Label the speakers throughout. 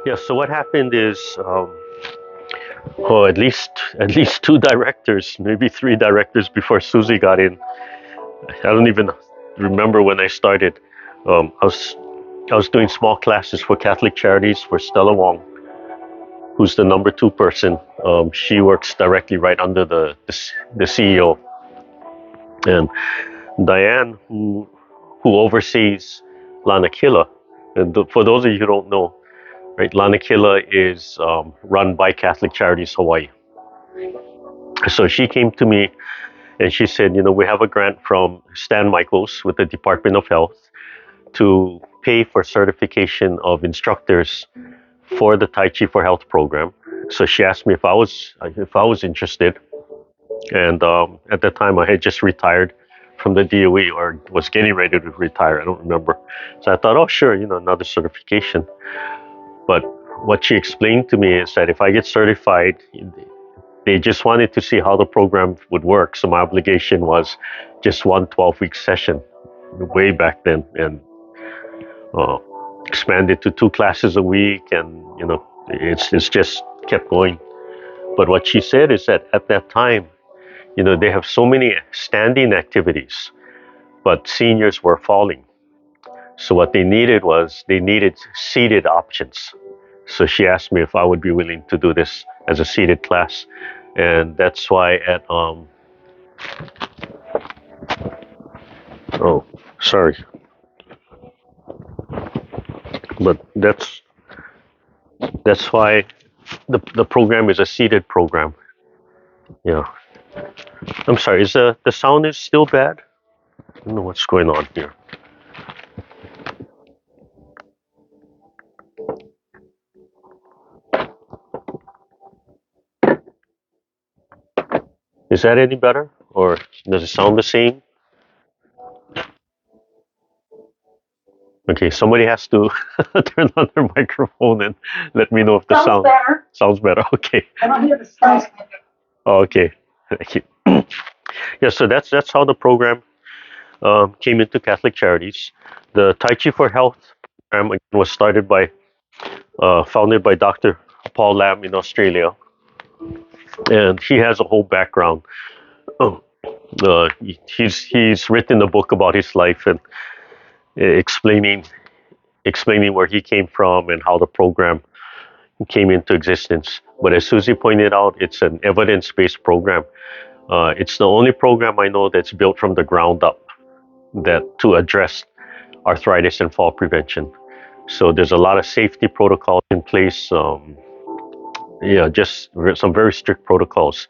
Speaker 1: Yeah. So what happened is, at least two directors, maybe three directors before Susie got in. I don't even remember when I started. I was doing small classes for Catholic Charities for Stella Wong, who's the number two person. She works directly right under the CEO, and Diane, who oversees Lanakila. And for those of you who don't know, right, Lanakila is run by Catholic Charities Hawaii. So she came to me and she said, we have a grant from Stan Michaels with the Department of Health to pay for certification of instructors for the Tai Chi for Health program. So she asked me if I was interested, and at that time I had just retired from the DOE or was getting ready to retire. I don't remember. So I thought, oh sure, another certification. But what she explained to me is that if I get certified, they just wanted to see how the program would work. So my obligation was just one 12-week session way back then, and uh, expanded to two classes a week, and it's just kept going. But what she said is that at that time, they have so many standing activities, but seniors were falling. So what they needed seated options. So she asked me if I would be willing to do this as a seated class, and that's why at oh, sorry, but that's why the program is a seated program. Yeah, I'm sorry. Is the sound is still bad? I don't know what's going on here. Is that any better, or does it sound the same? Okay, somebody has to turn on their microphone and let me know if the sounds better. Okay. Oh, okay. Thank you. Yeah, so that's how the program came into Catholic Charities. The Tai Chi for Health program was founded by Dr. Paul Lam in Australia, and he has a whole background. Oh, he's written a book about his life and explaining where he came from and how the program came into existence. But as Susie pointed out, it's an evidence-based program. It's the only program I know that's built from the ground up that to address arthritis and fall prevention. So there's a lot of safety protocols in place. Yeah, just some very strict protocols.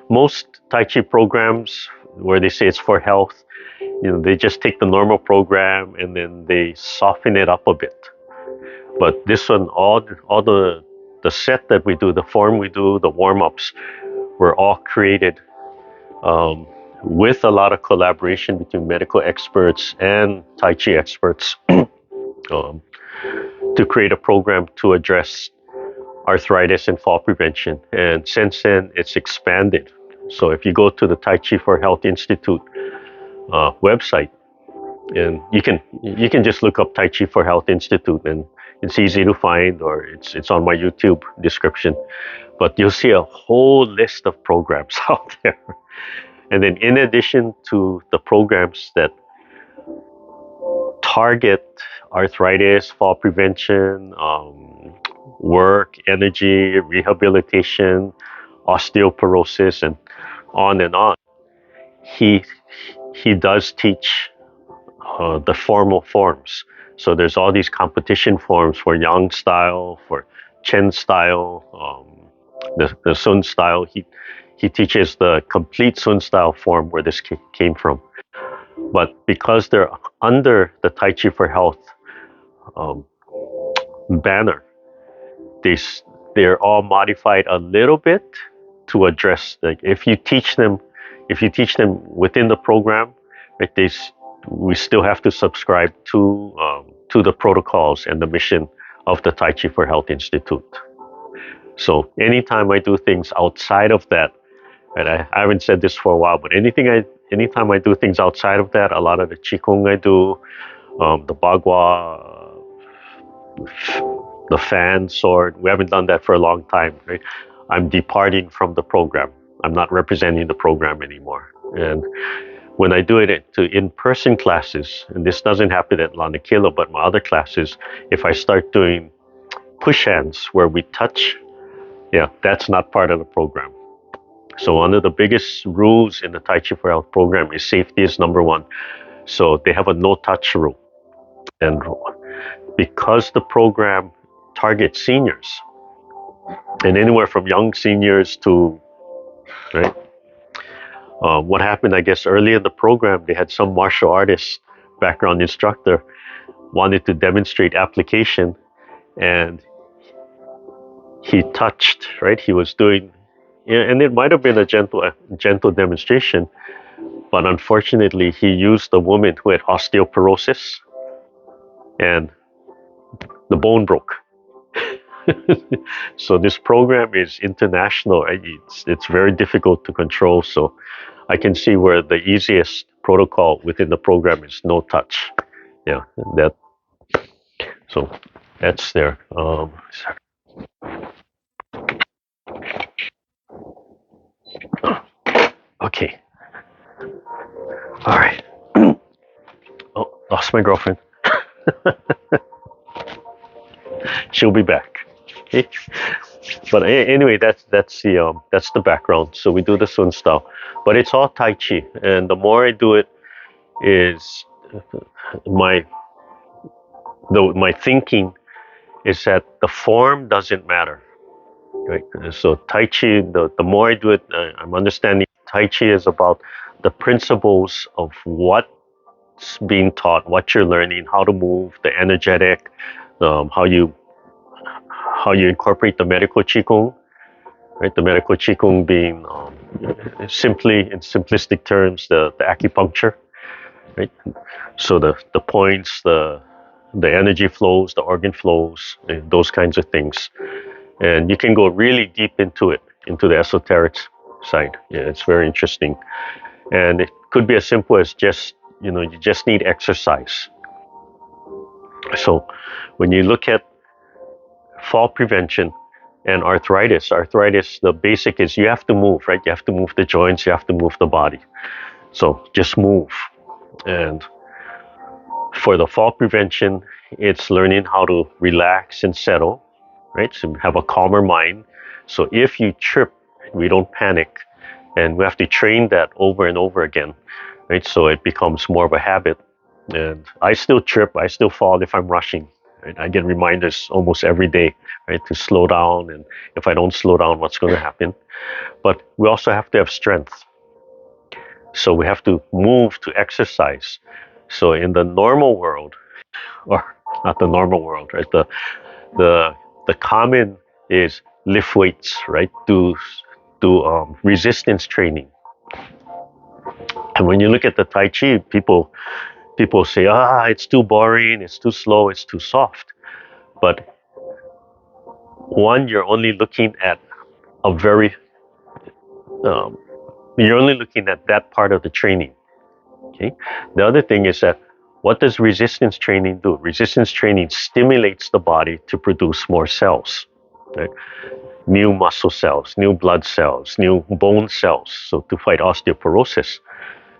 Speaker 1: Most Tai Chi programs where they say it's for health, they just take the normal program and then they soften it up a bit. But this one, all the set that we do, the form we do, the warm ups, were all created um, with a lot of collaboration between medical experts and Tai Chi experts um, to create a program to address arthritis and fall prevention. And since then, it's expanded. So if you go to the Tai Chi for Health Institute website, and you can just look up Tai Chi for Health Institute, and it's easy to find, or it's on my YouTube description. But you'll see a whole list of programs out there. And then in addition to the programs that target arthritis, fall prevention, work, energy, rehabilitation, osteoporosis, and on, he he does teach the formal forms. So there's all these competition forms for Yang style, for Chen style, the Sun style. He teaches the complete Sun style form where this came from. But because they're under the Tai Chi for Health um, banner, they they're all modified a little bit to address, like, if you teach them within the program, right, we still have to subscribe to the protocols and the mission of the Tai Chi for Health Institute. So anytime I do things outside of that, and I haven't said this for a while, but anytime I do things outside of that, a lot of the Qigong I do, the Bagua, the fan, sword. We haven't done that for a long time, right? I'm departing from the program. I'm not representing the program anymore. And when I do it to in-person classes, and this doesn't happen at Lanakila, but my other classes, if I start doing push hands where we touch, yeah, that's not part of the program. So one of the biggest rules in the Tai Chi for Health program is safety is number one. So they have a no-touch rule. And because the program targets seniors, and anywhere from young seniors to, right, what happened, I guess, early in the program, they had some martial artist background instructor wanted to demonstrate application, and he touched, right? He was doing, yeah, and it might have been a gentle demonstration, but unfortunately, he used a woman who had osteoporosis, and the bone broke. So this program is international. It's very difficult to control. So I can see where the easiest protocol within the program is no touch. Yeah, that. So that's there. Okay. All right. Oh, lost my girlfriend. She'll be back. Okay. But anyway, that's the background. So we do the Sun style, but it's all Tai Chi, and the more I do it, is my my thinking is that the form doesn't matter, right? So Tai Chi, the more I do it, I'm understanding Tai Chi is about the principles of what's being taught, what you're learning, how to move, the energetic, how you incorporate the Medical Qigong, right? The Medical Qigong being simply, in simplistic terms, the acupuncture, right? So the points, the energy flows, the organ flows, those kinds of things. And you can go really deep into it, into the esoteric side. Yeah, it's very interesting. And it could be as simple as just, you just need exercise. So when you look at fall prevention and arthritis, the basic is you have to move, right? You have to move the joints, you have to move the body. So just move. And for the fall prevention, it's learning how to relax and settle, right? So have a calmer mind. So if you trip, we don't panic. And we have to train that over and over again, right? So it becomes more of a habit. And I still trip, I still fall if I'm rushing. Right? I get reminders almost every day, right, to slow down. And if I don't slow down, what's going to happen? But we also have to have strength. So we have to move to exercise. So in the normal world, or not the normal world, right? The common is lift weights, right? Do resistance training. And when you look at the Tai Chi, people say, it's too boring, it's too slow, it's too soft. But one, you're only looking at a very you're only looking at that part of the training. Okay. The other thing is that what does resistance training do? Resistance training stimulates the body to produce more cells, right? New muscle cells, new blood cells, new bone cells, so to fight osteoporosis.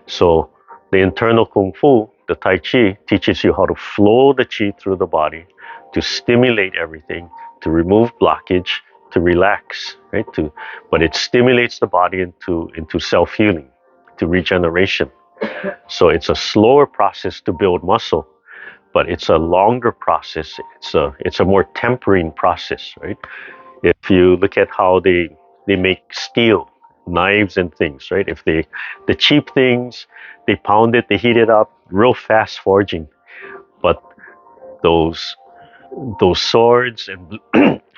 Speaker 1: So the internal Kung Fu, the Tai Chi, teaches you how to flow the Qi through the body, to stimulate everything, to remove blockage, to relax, right? But it stimulates the body into self-healing, to regeneration. So it's a slower process to build muscle, but it's a longer process. It's a more tempering process, right? If you look at how they make steel, knives and things, right? If the cheap things, they pound it, they heat it up, real fast forging. But those swords and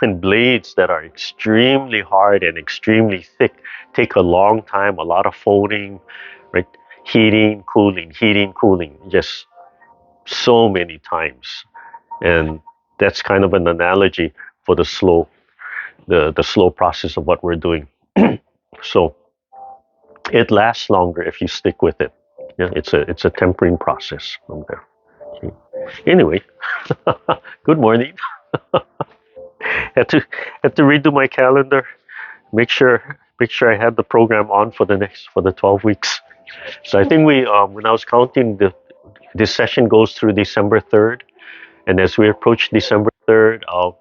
Speaker 1: and blades that are extremely hard and extremely thick take a long time, a lot of folding, right? Heating, cooling, just so many times. And that's kind of an analogy for the slow process of what we're doing. So it lasts longer if you stick with it. Yeah, it's a tempering process from there. Okay. Anyway, good morning. had to redo my calendar. Make sure I had the program on for the 12 weeks. So I think we when I was counting, this session goes through December 3rd, and as we approach December 3rd, I'll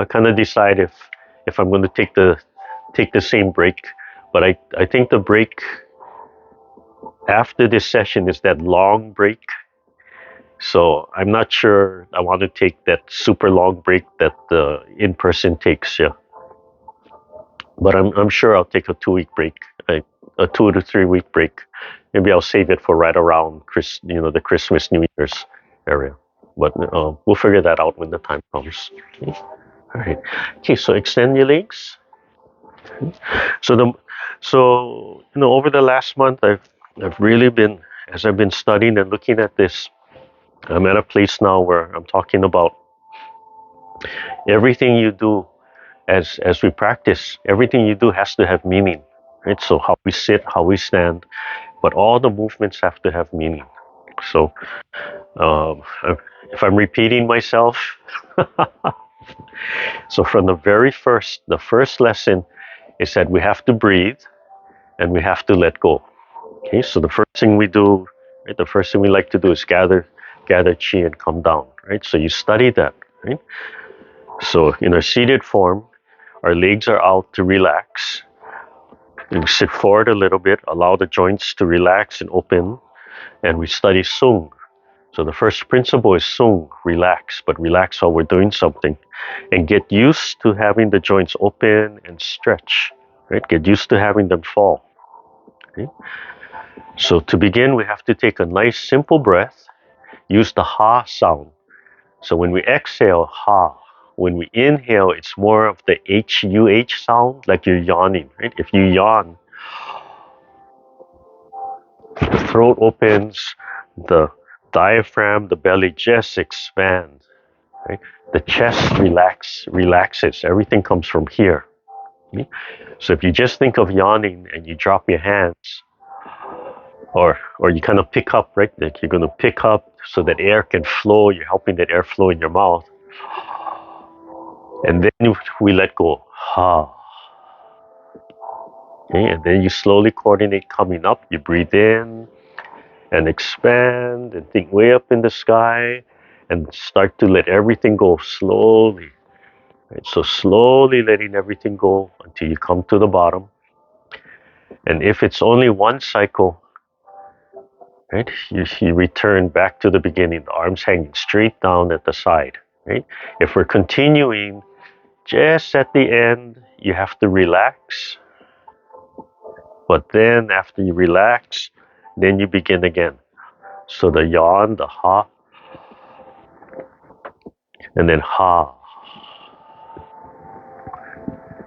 Speaker 1: kind of decide if I'm going to take the same break. But I think the break after this session is that long break. So I'm not sure I want to take that super long break that the in-person takes. Yeah, but I'm sure I'll take a 2 week break, a 2 to 3 week break. Maybe I'll save it for right around the Christmas New Year's area. But we'll figure that out when the time comes. Okay. All right. Okay. So extend your legs. So over the last month, I've really been, as I've been studying and looking at this, I'm at a place now where I'm talking about everything you do as we practice. Everything you do has to have meaning, right? So how we sit, how we stand, but all the movements have to have meaning. So um, if I'm repeating myself, so from the first lesson is that we have to breathe and we have to let go. Okay, so the first thing we do, right, the first thing we like to do is gather chi and come down, right? So you study that, right? So in a seated form, our legs are out to relax. We sit forward a little bit, allow the joints to relax and open, and we study Sung. So the first principle is Sung, relax, but relax while we're doing something. And get used to having the joints open and stretch, right? Get used to having them fall. Okay? So to begin, we have to take a nice simple breath, use the ha sound. So when we exhale, ha. When we inhale, it's more of the H-U-H sound, like you're yawning, right? If you yawn, the throat opens, the diaphragm, the belly just expands, right? The chest relaxes. Everything comes from here. Okay? So if you just think of yawning and you drop your hands, or you kind of pick up, right? Like you're going to pick up so that air can flow. You're helping that air flow in your mouth. And then we let go. Ha. Okay, and then you slowly coordinate coming up. You breathe in and expand and think way up in the sky and start to let everything go slowly. Right? So slowly letting everything go until you come to the bottom. And if it's only one cycle, right, you return back to the beginning, the arms hanging straight down at the side. Right? If we're continuing, just at the end, you have to relax. But then after you relax, then you begin again. So the yawn, the ha, and then ha.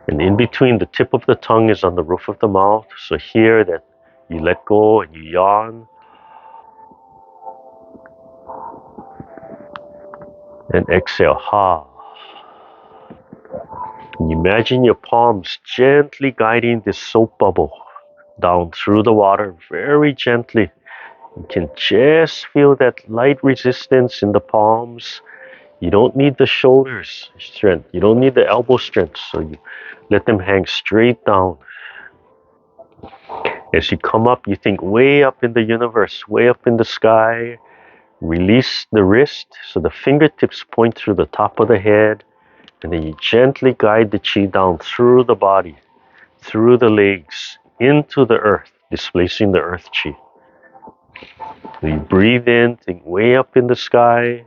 Speaker 1: And in between, the tip of the tongue is on the roof of the mouth. So here that you let go and you yawn. And exhale, ha. And imagine your palms gently guiding this soap bubble down through the water very gently. You can just feel that light resistance in the palms. You don't need the shoulders strength. You don't need the elbow strength. So you let them hang straight down. As you come up, you think way up in the universe, way up in the sky. Release the wrist so the fingertips point through the top of the head. And then you gently guide the chi down through the body, through the legs, into the earth, displacing the earth chi. You breathe in, think way up in the sky.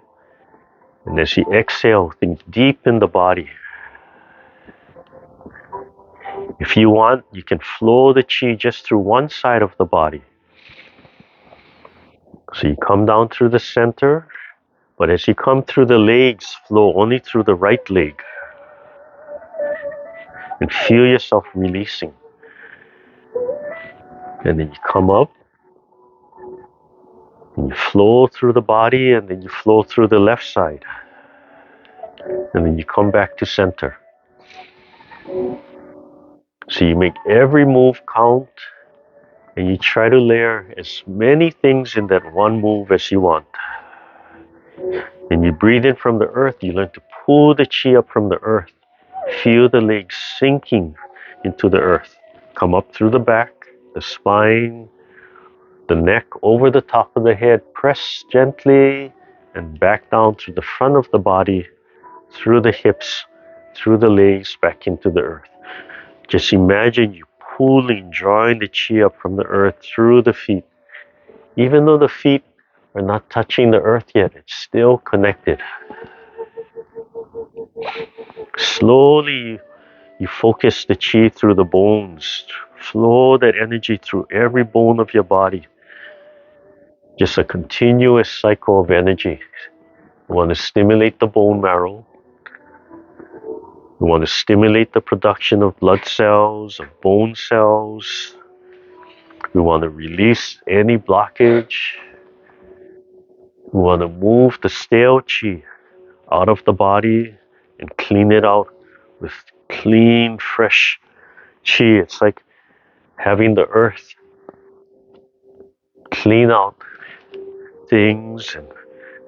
Speaker 1: And as you exhale, think deep in the body. If you want, you can flow the chi just through one side of the body. So you come down through the center, but as you come through the legs, flow only through the right leg. And feel yourself releasing. And then you come up, and you flow through the body, and then you flow through the left side. And then you come back to center. So you make every move count, and you try to layer as many things in that one move as you want. And you breathe in from the earth, you learn to pull the chi up from the earth. Feel the legs sinking into the earth. Come up through the back, the spine, the neck, over the top of the head. Press gently and back down through the front of the body, through the hips, through the legs, back into the earth. Just imagine you pulling, drawing the chi up from the earth through the feet. Even though the feet are not touching the earth yet, it's still connected. Slowly, you focus the chi through the bones. Flow that energy through every bone of your body. Just a continuous cycle of energy. We want to stimulate the bone marrow. We want to stimulate the production of blood cells, of bone cells. We want to release any blockage. We want to move the stale chi out of the body and clean it out with clean, fresh chi. It's like having the earth clean out things and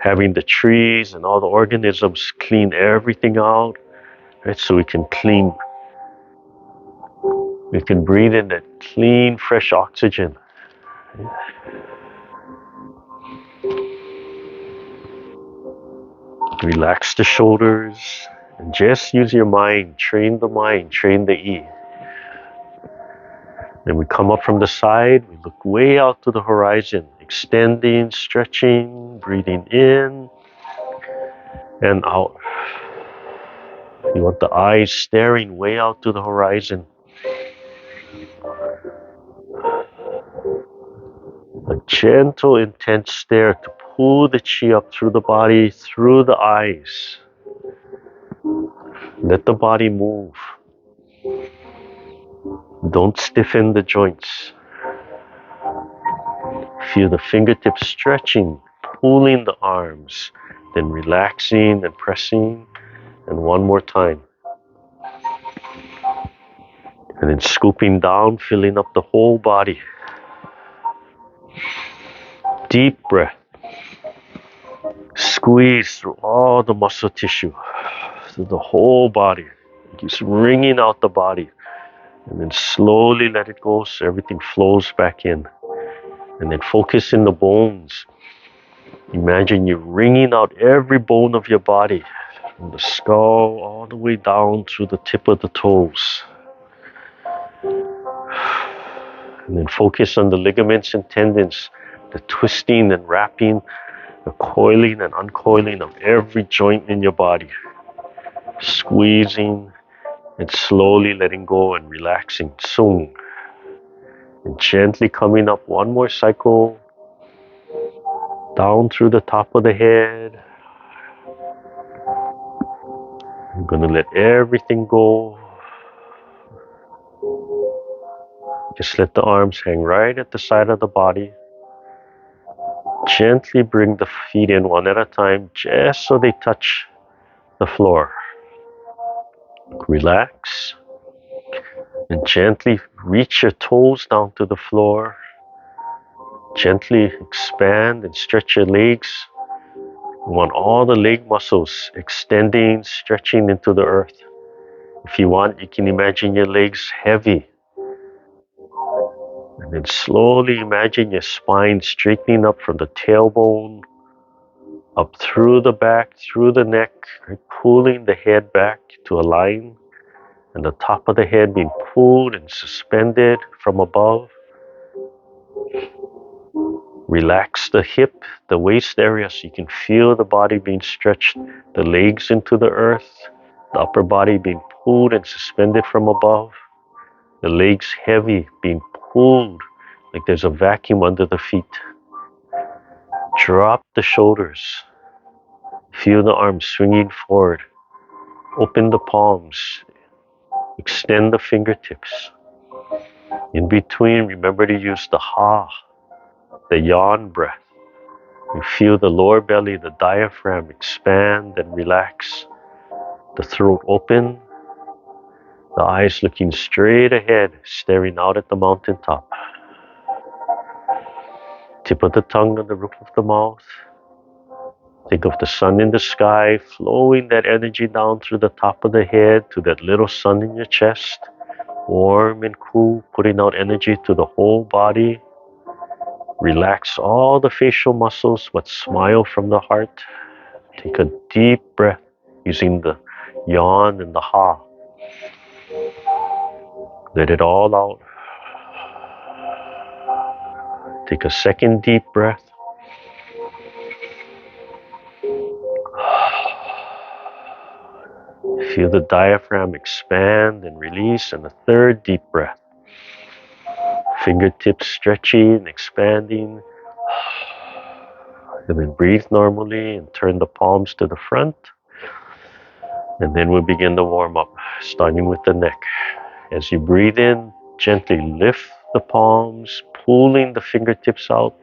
Speaker 1: having the trees and all the organisms clean everything out, right? So we can breathe in that clean, fresh oxygen. Relax the shoulders and just use your mind, train the mind, train the E. Then we come up from the side, we look way out to the horizon, extending, stretching, breathing in and out. You want the eyes staring way out to the horizon. A gentle, intense stare to pull the chi up through the body, through the eyes. Let the body move. Don't stiffen the joints. Feel the fingertips stretching, pulling the arms, then relaxing and pressing. And one more time. And then scooping down, filling up the whole body. Deep breath. Squeeze through all the muscle tissue, through the whole body. Just wringing out the body. And then slowly let it go so everything flows back in. And then focus in the bones. Imagine you're wringing out every bone of your body, from the skull all the way down through the tip of the toes. And then focus on the ligaments and tendons, the twisting and wrapping, the coiling and uncoiling of every joint in your body. Squeezing and slowly letting go and relaxing. Sung. And gently coming up one more cycle, down through the top of the head. I'm going to let everything go. Just let the arms hang right at the side of the body. Gently bring the feet in one at a time, just so they touch the floor. Relax. And gently reach your toes down to the floor. Gently expand and stretch your legs. You want all the leg muscles extending, stretching into the earth. If you want, you can imagine your legs heavy. And then slowly imagine your spine straightening up from the tailbone, up through the back, through the neck, right? Pulling the head back to a line, and the top of the head being pulled and suspended from above. Relax the hip, the waist area, so you can feel the body being stretched, the legs into the earth, the upper body being pulled and suspended from above, the legs heavy, being pulled like there's a vacuum under the feet. Drop the shoulders. Feel the arms swinging forward. Open the palms. Extend the fingertips. In between, remember to use the ha, the yawn breath. You feel the lower belly, the diaphragm expand and relax. The throat open. The eyes looking straight ahead, staring out at the mountaintop. Tip of the tongue on the roof of the mouth. Think of the sun in the sky, flowing that energy down through the top of the head to that little sun in your chest, warm and cool, putting out energy to the whole body. Relax all the facial muscles, but smile from the heart. Take a deep breath using the yawn and the ha. Let it all out. Take a second deep breath. Feel the diaphragm expand and release, and a third deep breath. Fingertips stretching and expanding. And then breathe normally and turn the palms to the front. And then we'll begin to warm up, starting with the neck. As you breathe in, gently lift the palms, pulling the fingertips out,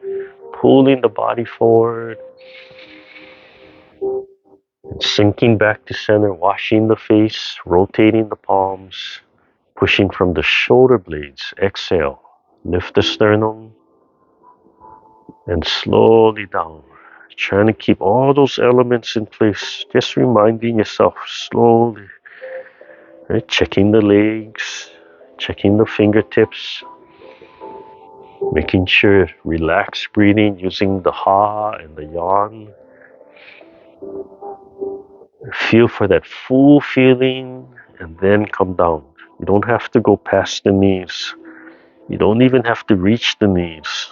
Speaker 1: pulling the body forward, and sinking back to center, washing the face, rotating the palms, pushing from the shoulder blades. Exhale, lift the sternum, and slowly down. Trying to keep all those elements in place, just reminding yourself slowly, right? Checking the legs, checking the fingertips, making sure relaxed breathing using the ha and the yawn. Feel for that full feeling and then come down. You don't have to go past the knees. You don't even have to reach the knees.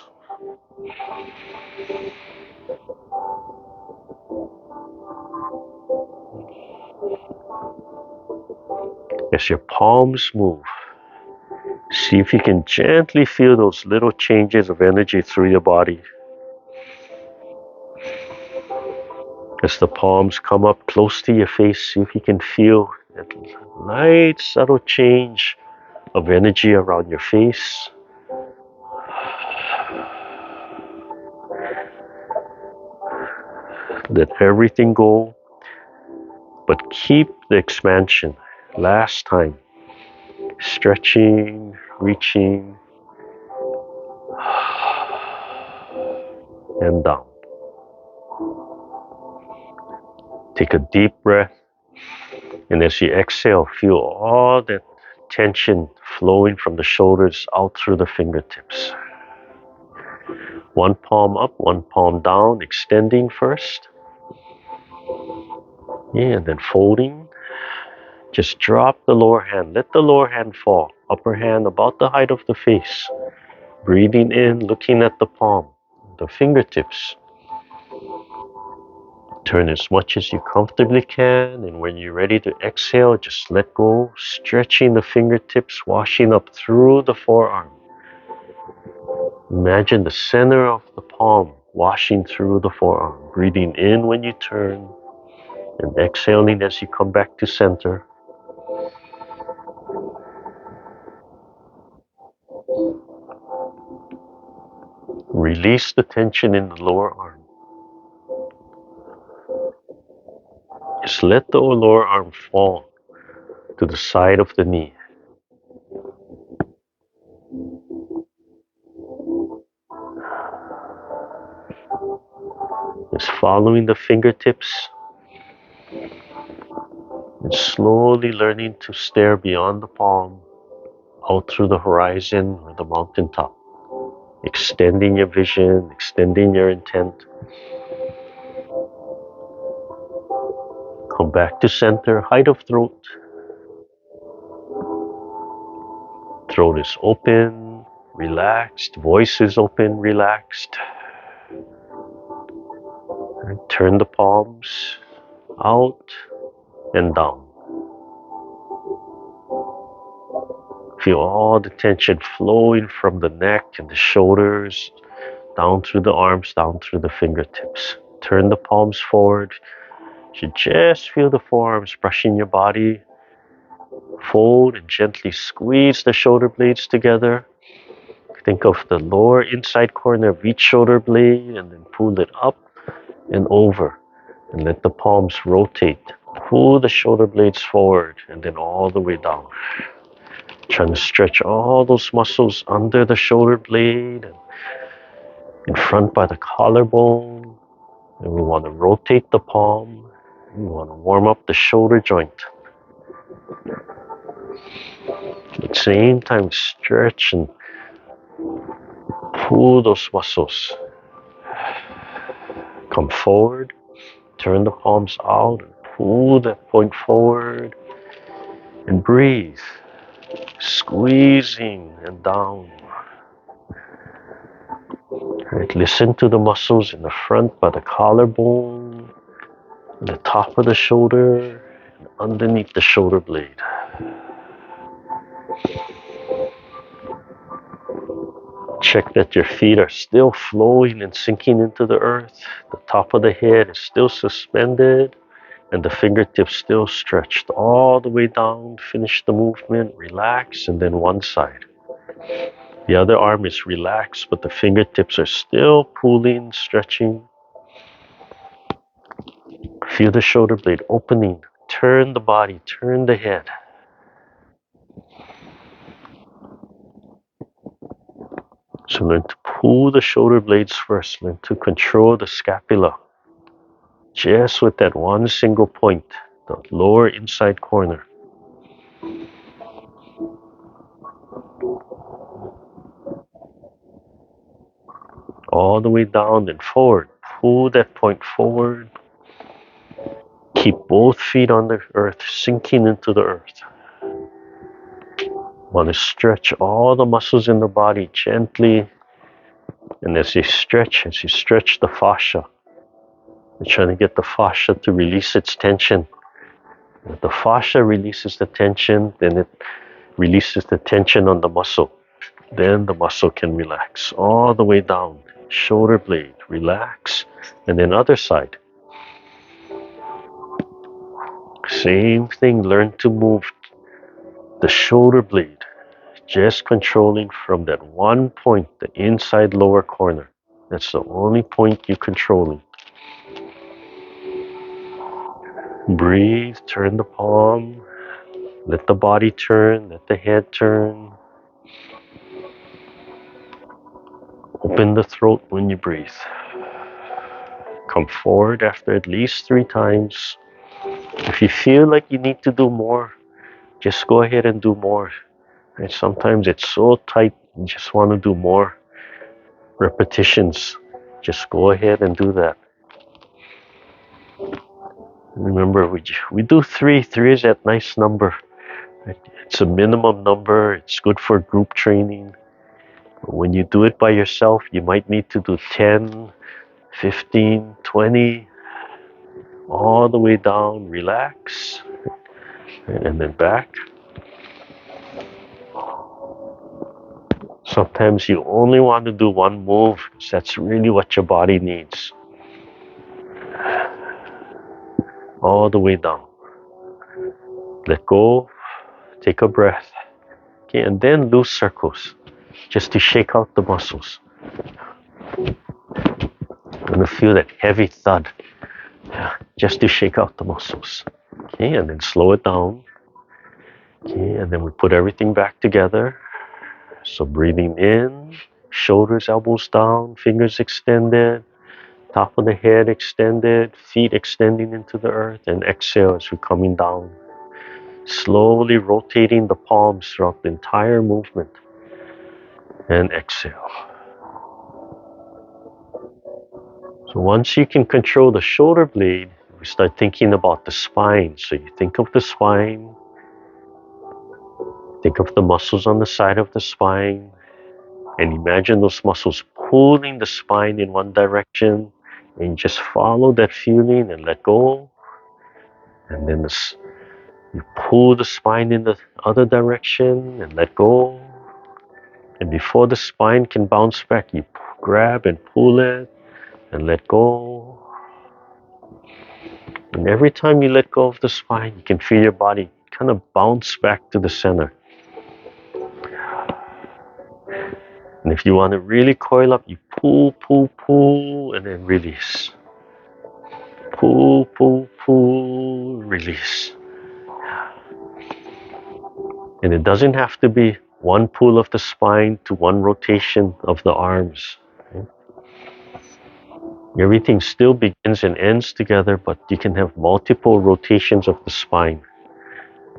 Speaker 1: As your palms move, see if you can gently feel those little changes of energy through your body. As the palms come up close to your face, see if you can feel that light, subtle change of energy around your face. Let everything go, but keep the expansion. Last time. Stretching, reaching, and down. Take a deep breath, and as you exhale, feel all that tension flowing from the shoulders out through the fingertips. One palm up, one palm down, extending first. Yeah, and then folding. Just drop the lower hand. Let the lower hand fall. Upper hand about the height of the face. Breathing in, looking at the palm, the fingertips. Turn as much as you comfortably can, and when you're ready to exhale, just let go, stretching the fingertips, washing up through the forearm. Imagine the center of the palm washing through the forearm. Breathing in when you turn, and exhaling as you come back to center. Release the tension in the lower arm. Just let the lower arm fall to the side of the knee. Just following the fingertips and slowly learning to stare beyond the palm, out through the horizon or the mountaintop. Extending your vision, extending your intent. Come back to center, height of throat. Throat is open, relaxed. Voice is open, relaxed. And turn the palms out and down. Feel all the tension flowing from the neck and the shoulders, down through the arms, down through the fingertips. Turn the palms forward. You should just feel the forearms brushing your body. Fold and gently squeeze the shoulder blades together. Think of the lower inside corner of each shoulder blade and then pull it up and over. And let the palms rotate. Pull the shoulder blades forward and then all the way down. Trying to stretch all those muscles under the shoulder blade and in front by the collarbone. And we want to rotate the palm. We want to warm up the shoulder joint. At the same time, stretch and pull those muscles. Come forward, turn the palms out, and pull that point forward, and breathe. Squeezing and down. Right, listen to the muscles in the front by the collarbone, the top of the shoulder, and underneath the shoulder blade. Check that your feet are still flowing and sinking into the earth. The top of the head is still suspended and the fingertips still stretched all the way down. Finish the movement, relax, and then one side. The other arm is relaxed, but the fingertips are still pulling, stretching. Feel the shoulder blade opening. Turn the body, turn the head. So learn to pull the shoulder blades first. Learn to control the scapula. Just with that one single point, the lower inside corner. All the way down and forward. Pull that point forward. Keep both feet on the earth, sinking into the earth. Want to stretch all the muscles in the body gently. And as you stretch the fascia, you're trying to get the fascia to release its tension. If the fascia releases the tension, then it releases the tension on the muscle. Then the muscle can relax all the way down. Shoulder blade, relax. And then other side. Same thing, learn to move the shoulder blade. Just controlling from that one point, the inside lower corner. That's the only point you're controlling. Breathe, turn the palm. Let the body turn, let the head turn. Open the throat when you breathe. Come forward after at least 3 times. If you feel like you need to do more, just go ahead and do more. And sometimes it's so tight, you just want to do more repetitions. Just go ahead and do that. Remember, we do 3. 3 is that nice number. It's a minimum number. It's good for group training. When you do it by yourself, you might need to do 10, 15, 20, all the way down, relax, and then back. Sometimes you only want to do one move, because that's really what your body needs. All the way down. Let go, take a breath. Okay, and then loose circles, just to shake out the muscles. You're gonna feel that heavy thud, just to shake out the muscles. Okay, and then slow it down. Okay, and then we put everything back together. So breathing in, shoulders, elbows down, fingers extended, top of the head extended, feet extending into the earth, and exhale as we're coming down. Slowly rotating the palms throughout the entire movement. And exhale. So once you can control the shoulder blade, we start thinking about the spine. So you think of the spine, think of the muscles on the side of the spine, and imagine those muscles pulling the spine in one direction, and just follow that feeling and let go. And then you pull the spine in the other direction and let go. And before the spine can bounce back, you grab and pull it and let go. And every time you let go of the spine, you can feel your body kind of bounce back to the center. And if you want to really coil up, you pull, pull, pull, and then release. Pull, pull, pull, release. And it doesn't have to be one pull of the spine to one rotation of the arms. Okay? Everything still begins and ends together, but you can have multiple rotations of the spine,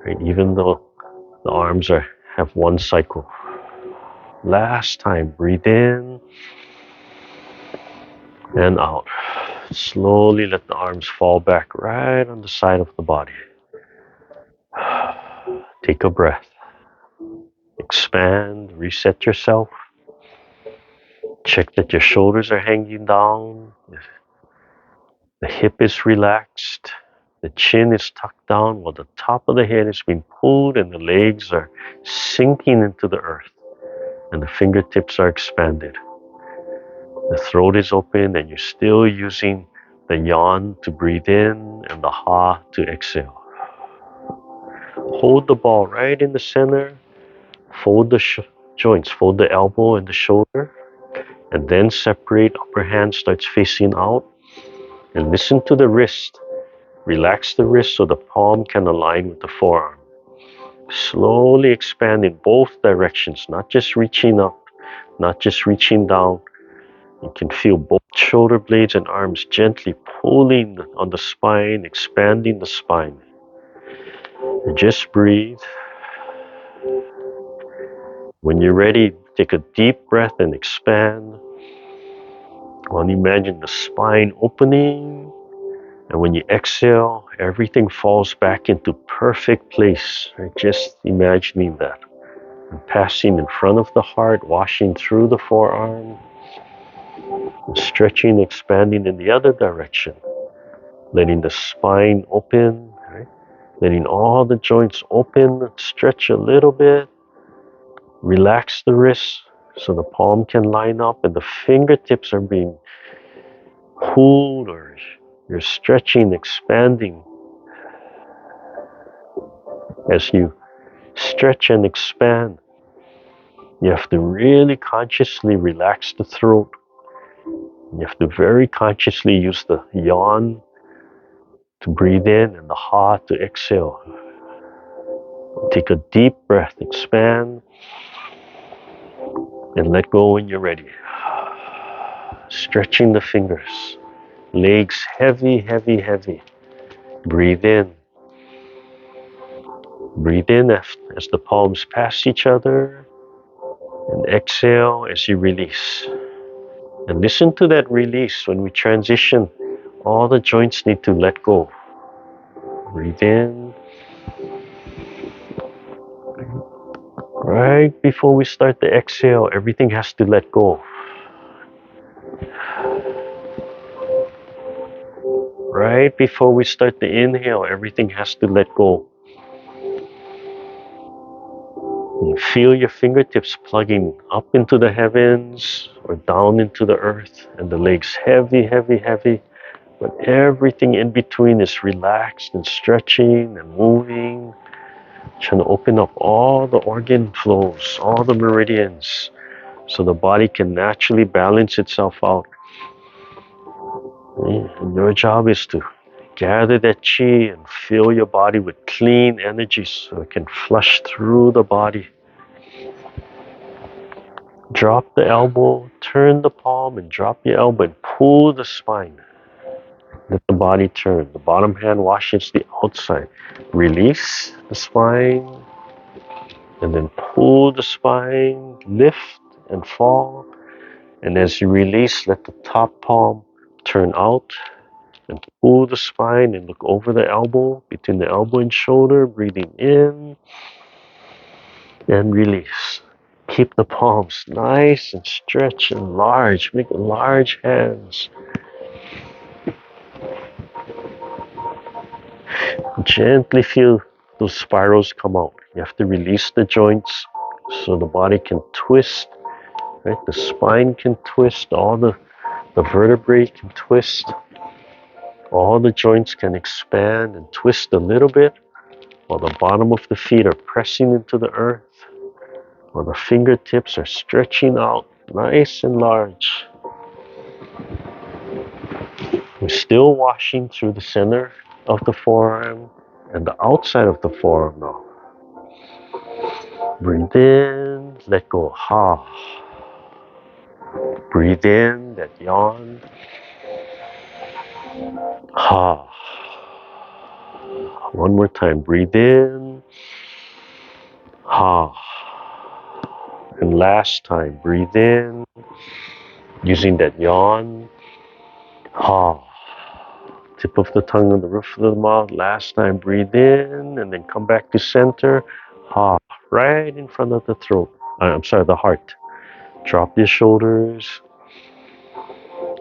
Speaker 1: right? Even though the arms have one cycle. Last time, breathe in and out. Slowly let the arms fall back right on the side of the body. Take a breath. Expand, reset yourself. Check that your shoulders are hanging down. The hip is relaxed. The chin is tucked down while the top of the head is being pulled and the legs are sinking into the earth and the fingertips are expanded. The throat is open and you're still using the yawn to breathe in and the ha to exhale. Hold the ball right in the center. Fold the joints, fold the elbow and the shoulder, and then separate. Upper hand starts facing out. And listen to the wrist. Relax the wrist so the palm can align with the forearm. Slowly expand in both directions, not just reaching up, not just reaching down. You can feel both shoulder blades and arms gently pulling on the spine, expanding the spine. And just breathe. When you're ready, take a deep breath and expand. Well, imagine the spine opening. And when you exhale, everything falls back into perfect place. Right? Just imagining that. And passing in front of the heart, washing through the forearm, and stretching, expanding in the other direction. Letting the spine open, right? Letting all the joints open, stretch a little bit. Relax the wrists so the palm can line up and the fingertips are being pulled or you're stretching, expanding. As you stretch and expand, you have to really consciously relax the throat. You have to very consciously use the yawn to breathe in and the ha to exhale. Take a deep breath, expand, and let go when you're ready. Stretching the fingers, legs heavy, heavy, heavy. Breathe in. Breathe in as the palms pass each other, and exhale as you release. And listen to that release. When we transition, all the joints need to let go. Breathe in. Right before we start the exhale, everything has to let go. Right before we start the inhale, everything has to let go. And feel your fingertips plugging up into the heavens or down into the earth, and the legs heavy, heavy, heavy. But everything in between is relaxed and stretching and moving. Trying to open up all the organ flows, all the meridians, so the body can naturally balance itself out. And your job is to gather that chi and fill your body with clean energy so it can flush through the body. Drop the elbow, turn the palm and drop your elbow and pull the spine. Let the body turn. The bottom hand washes the outside. Release the spine and then pull the spine, lift and fall. And as you release, let the top palm turn out and pull the spine and look over the elbow, between the elbow and shoulder, breathing in and release. Keep the palms nice and stretch and large. Make large hands. Gently feel those spirals come out. You have to release the joints so the body can twist. Right? The spine can twist, all the vertebrae can twist. All the joints can expand and twist a little bit while the bottom of the feet are pressing into the earth, while the fingertips are stretching out nice and large. We're still washing through the center of the forearm and the outside of the forearm now. Breathe in, let go, ha. Breathe in, that yawn. Ha. One more time. Breathe in. Ha. And last time. Breathe in. Using that yawn. Ha. Tip of the tongue on the roof of the mouth. Last time. Breathe in. And then come back to center. Ha. Right in front of the throat. I'm sorry, the heart. Drop your shoulders.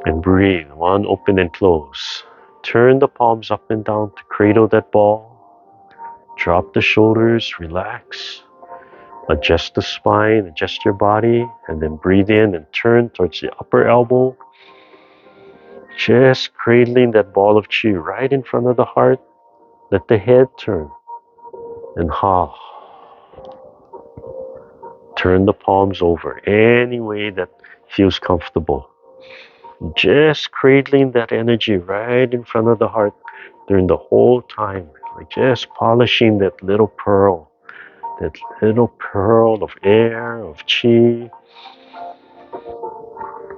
Speaker 1: And breathe. One, open and close. Turn the palms up and down to cradle that ball. Drop the shoulders, relax. Adjust the spine, adjust your body, and then breathe in and turn towards the upper elbow. Just cradling that ball of chi right in front of the heart. Let the head turn. And ha. Turn the palms over any way that feels comfortable. Just cradling that energy right in front of the heart during the whole time. Like just polishing that little pearl of air, of chi.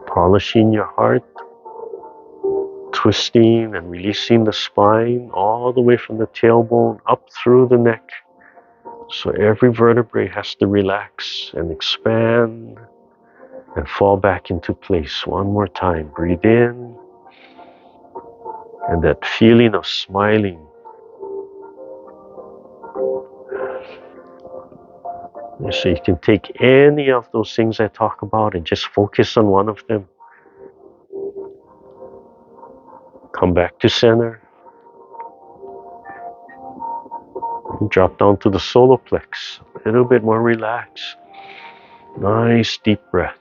Speaker 1: Polishing your heart, twisting and releasing the spine all the way from the tailbone up through the neck. So every vertebrae has to relax and expand and fall back into place. One more time. Breathe in. And that feeling of smiling. So you can take any of those things I talk about and just focus on one of them. Come back to center. Drop down to the solar plex. A little bit more relaxed. Nice deep breath.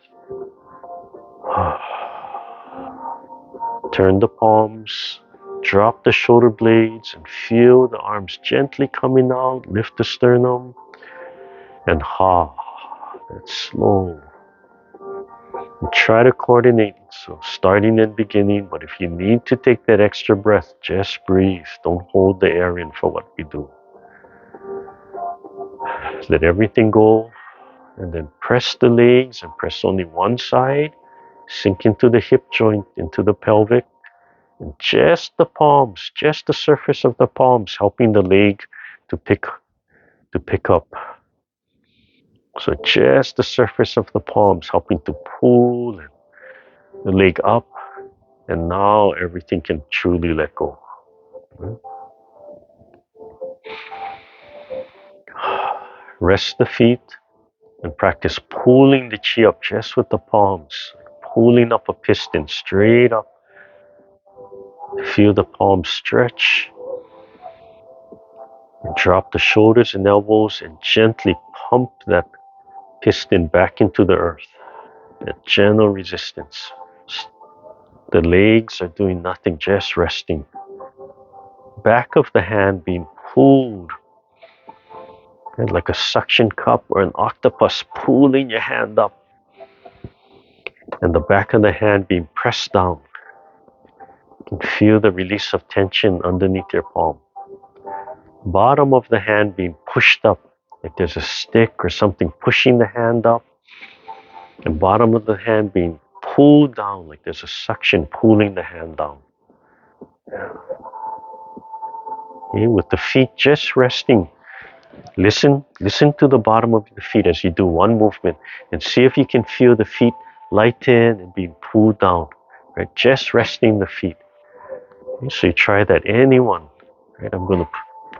Speaker 1: Turn the palms. Drop the shoulder blades and feel the arms gently coming out. Lift the sternum. And ha. That's slow. And try to coordinate. So starting and beginning. But if you need to take that extra breath, just breathe. Don't hold the air in for what we do. Let everything go. And then press the legs and press only one side. Sink into the hip joint, into the pelvic. And just the palms, just the surface of the palms, helping the leg to pick up. So just the surface of the palms, helping to pull the leg up. And now everything can truly let go. Rest the feet and practice pulling the chi up just with the palms. Pulling up a piston straight up. Feel the palms stretch. And drop the shoulders and elbows and gently pump that piston back into the earth. That gentle resistance. The legs are doing nothing, just resting. Back of the hand being pulled. And like a suction cup or an octopus pulling your hand up. And the back of the hand being pressed down. You can feel the release of tension underneath your palm. Bottom of the hand being pushed up. Like there's a stick or something pushing the hand up. And bottom of the hand being pulled down. Like there's a suction pulling the hand down. Okay, with the feet just resting. Listen to the bottom of the feet as you do one movement and see if you can feel the feet lighten and being pulled down. Right? Just resting the feet. Okay, so you try that, anyone. Right? I'm going to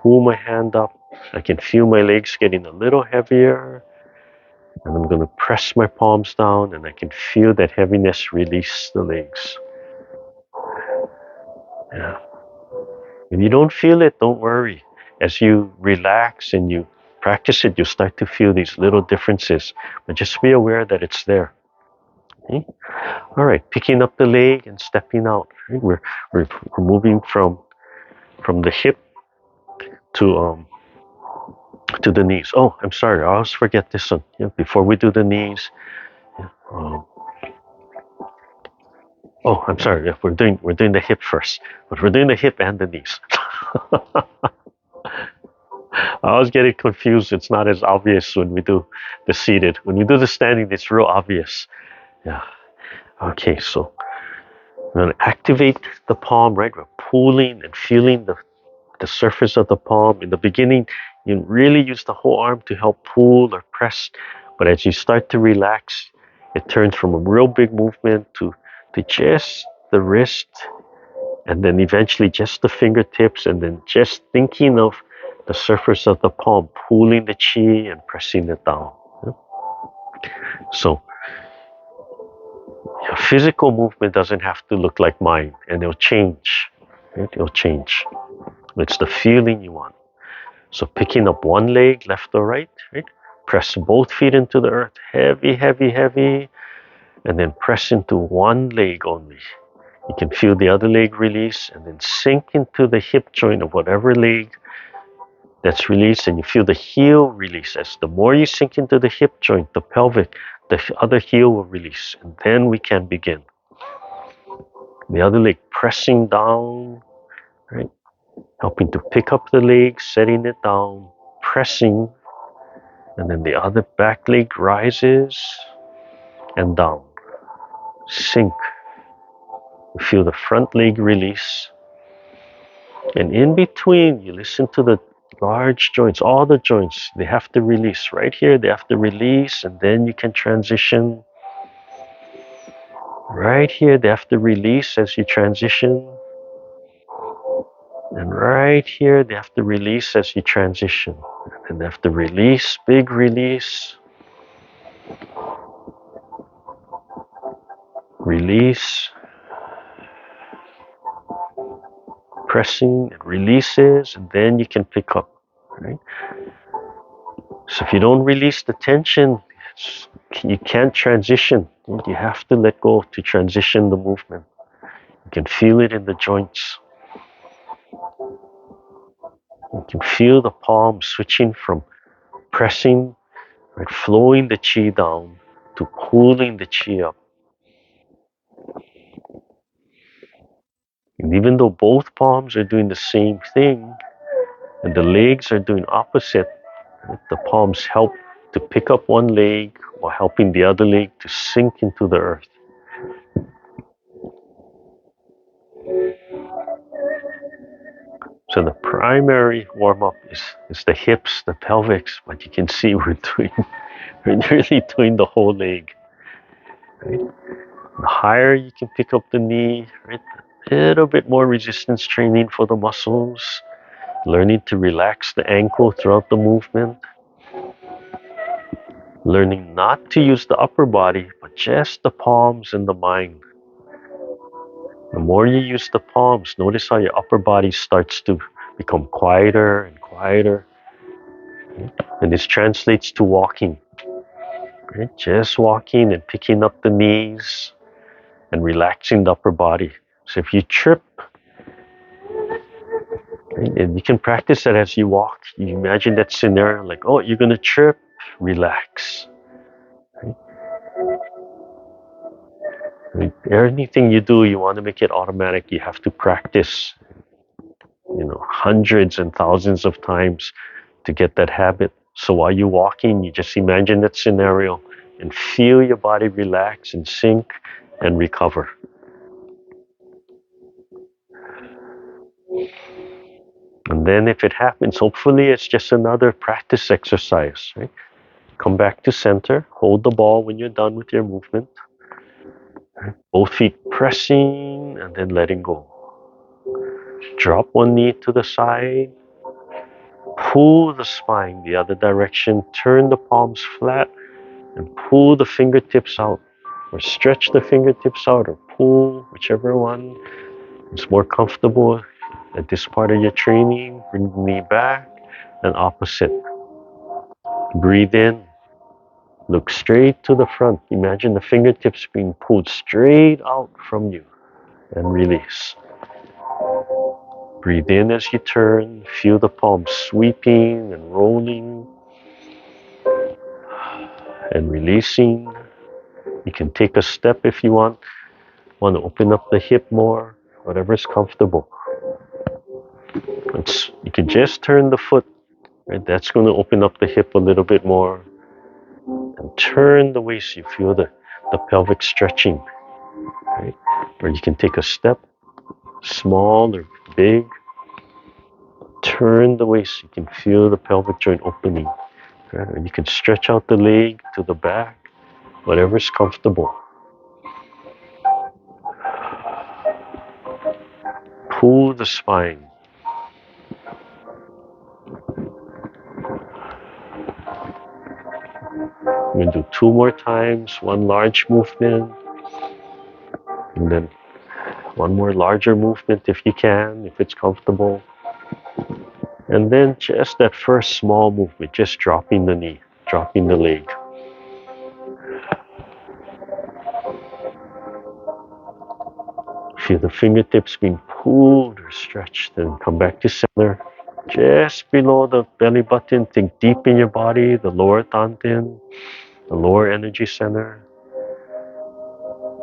Speaker 1: pull my hand up. I can feel my legs getting a little heavier. And I'm going to press my palms down and I can feel that heaviness release the legs. Yeah. If you don't feel it, don't worry. As you relax and you practice it, you start to feel these little differences. But just be aware that it's there. Okay? All right, picking up the leg and stepping out. Right? We're moving from the hip to the knees. Oh, I'm sorry, I always forget this one. Yeah, before we do the knees. Yeah, oh, I'm sorry. Yeah, we're doing the hip first, but we're doing the hip and the knees. I always get it confused. It's not as obvious when we do the seated. When we do the standing, it's real obvious. Yeah. Okay, so We're going to activate the palm, right? We're pulling and feeling the surface of the palm. In the beginning, you really use the whole arm to help pull or press. But as you start to relax, it turns from a real big movement to just the wrist, and then eventually just the fingertips, and then just thinking of the surface of the palm, pulling the chi and pressing it down. So your physical movement doesn't have to look like mine, and it'll change. Right? It'll change. It's the feeling you want. So picking up one leg, left or right, right? Press both feet into the earth, heavy, heavy, heavy, and then press into one leg only. You can feel the other leg release, and then sink into the hip joint of whatever leg that's released, and you feel the heel release. As the more you sink into the hip joint, the pelvic, the other heel will release, and then we can begin. The other leg pressing down, right? Helping to pick up the leg, setting it down, pressing, and then the other back leg rises and down. Sink. You feel the front leg release. And in between, you listen to the large joints, all the joints, they have to release. Right here, they have to release, and then you can transition. Right here, they have to release as you transition. And right here, they have to release as you transition. And they have to release, big release. Release. Pressing, it releases, and then you can pick up. Right? So if you don't release the tension, you can't transition. You have to let go to transition the movement. You can feel it in the joints. You can feel the palm switching from pressing, right, flowing the chi down, to pulling the chi up. And even though both palms are doing the same thing, and the legs are doing opposite, right, the palms help to pick up one leg while helping the other leg to sink into the earth. So the primary warm-up is the hips, the pelvics, but you can see we're really doing the whole leg. Right? The higher you can pick up the knee, right? A little bit more resistance training for the muscles, learning to relax the ankle throughout the movement, learning not to use the upper body, but just the palms and the mind. The more you use the palms, notice how your upper body starts to become quieter and quieter. And this translates to walking. Right? Just walking and picking up the knees and relaxing the upper body. So if you trip, right, and you can practice that as you walk. You imagine that scenario like, oh, you're going to trip, relax. Right? Anything you do, you want to make it automatic. You have to practice, hundreds and thousands of times to get that habit. So while you're walking, you just imagine that scenario and feel your body relax and sink and recover. And then if it happens, hopefully it's just another practice exercise, right? Come back to center, hold the ball when you're done with your movement. Right? Both feet pressing and then letting go. Drop one knee to the side. Pull the spine the other direction. Turn the palms flat and pull the fingertips out. Or stretch the fingertips out or pull, whichever one is more comfortable at this part of your training. Bring the knee back and opposite. Breathe in. Look straight to the front. Imagine the fingertips being pulled straight out from you and release. Breathe in as you turn. Feel the palms sweeping and rolling and releasing. You can take a step if you want. Want to open up the hip more, whatever is comfortable. You can just turn the foot. Right? That's going to open up the hip a little bit more. And turn the waist. You feel the pelvic stretching. right? Or you can take a step, small or big. Turn the waist. You can feel the pelvic joint opening. Right? Or you can stretch out the leg to the back, whatever's comfortable. Pull the spine. We're going to do 2 more times, one large movement, and then one more larger movement if you can, if it's comfortable. And then just that first small movement, just dropping the knee, dropping the leg. Feel the fingertips being pulled or stretched, and come back to center. Just below the belly button, think deep in your body, the lower dantian, the lower energy center.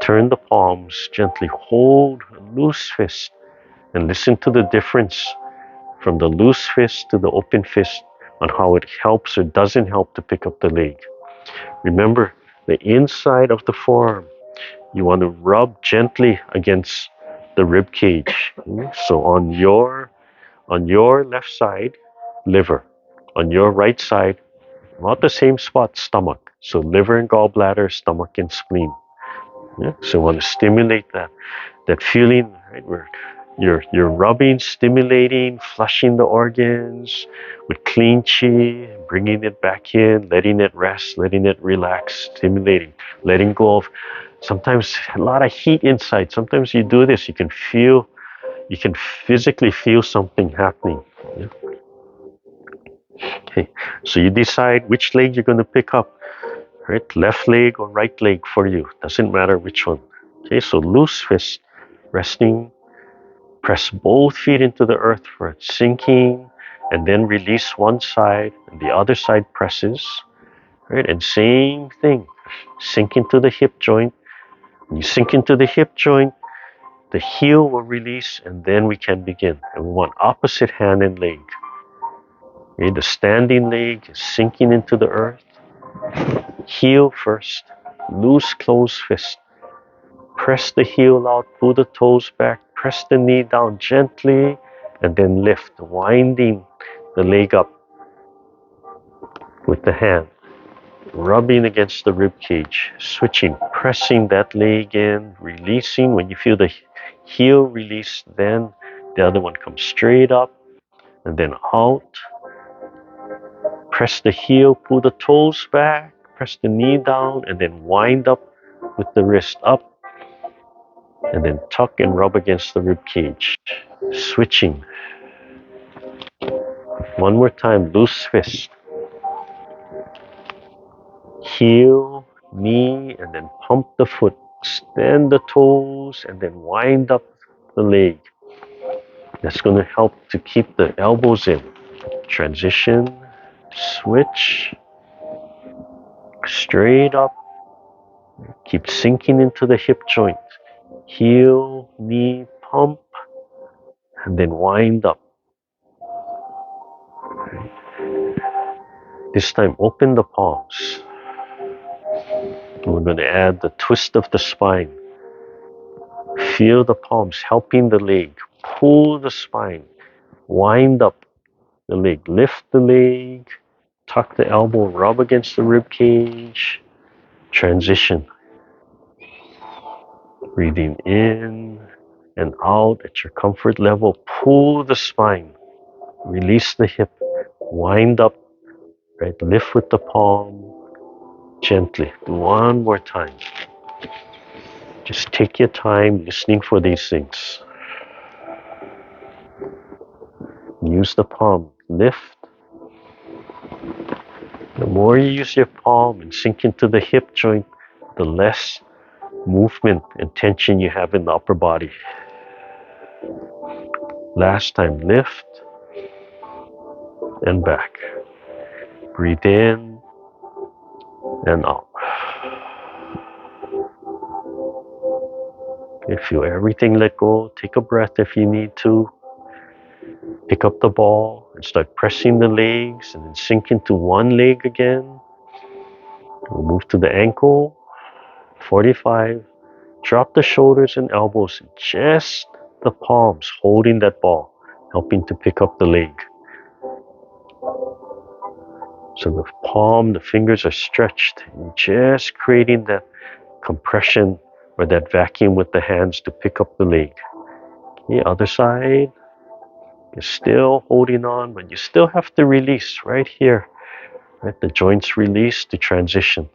Speaker 1: Turn the palms, gently hold a loose fist, and listen to the difference from the loose fist to the open fist on how it helps or doesn't help to pick up the leg. Remember, the inside of the forearm, you want to rub gently against the rib cage. So on your left side, liver. On your right side, about the same spot, stomach. So liver and gallbladder, stomach and spleen. Yeah? So you want to stimulate that feeling, right, where you're rubbing, stimulating, flushing the organs with clean chi, bringing it back in, letting it rest, letting it relax, stimulating, letting go of sometimes a lot of heat inside. Sometimes you do this, you can physically feel something happening. Yeah? Okay, so you decide which leg you're going to pick up, right? Left leg or right leg for you, doesn't matter which one. Okay, so loose fist, resting. Press both feet into the earth for sinking, and then release one side and the other side presses. Right? And same thing, sink into the hip joint. When you sink into the hip joint, the heel will release, and then we can begin. And we want opposite hand and leg. Okay? The standing leg is sinking into the earth. Heel first, loose closed fist. Press the heel out, pull the toes back, press the knee down gently, and then lift, winding the leg up with the hand, rubbing against the rib cage, switching, pressing that leg in, releasing. When you feel the heel release, then the other one comes straight up and then out. Press the heel, pull the toes back, press the knee down, and then wind up with the wrist up. And then tuck and rub against the rib cage. Switching. One more time, loose fist. Heel, knee, and then pump the foot. Extend the toes and then wind up the leg. That's going to help to keep the elbows in. Transition, switch, straight up. Keep sinking into the hip joint. Heel, knee, pump, and then wind up. This time, open the palms. We're going to add the twist of the spine. Feel the palms helping the leg. Pull the spine. Wind up the leg. Lift the leg. Tuck the elbow. Rub against the rib cage. Transition. Breathing in and out at your comfort level. Pull the spine. Release the hip. Wind up. Right. Lift with the palm. Gently. Do one more time. Just take your time listening for these things. Use the palm. Lift. The more you use your palm and sink into the hip joint, the less movement and tension you have in the upper body. Last time, lift and back. Breathe in and out. If you everything let go, take a breath if you need to. Pick up the ball and start pressing the legs and then sink into one leg again. We'll move to the ankle. 45. Drop the shoulders and elbows, just the palms holding that ball, helping to pick up the leg. So the palm, the fingers are stretched, and just creating that compression or that vacuum with the hands to pick up the leg. The other side, you're still holding on, but you still have to release right here. Right? The joints release to transition.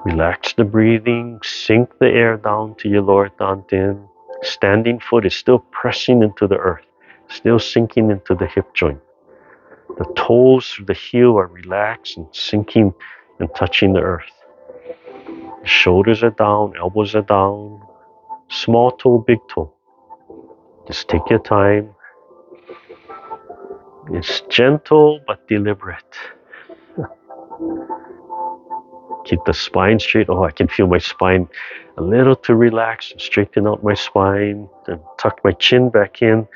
Speaker 1: Relax the breathing, sink the air down to your lower dantian. Standing foot is still pressing into the earth, still sinking into the hip joint. The toes of the heel are relaxed and sinking and touching the earth. The shoulders are down, elbows are down. Small toe, big toe. Just take your time. It's gentle but deliberate. Keep the spine straight. Oh, I can feel my spine a little too relaxed. Straighten out my spine and tuck my chin back in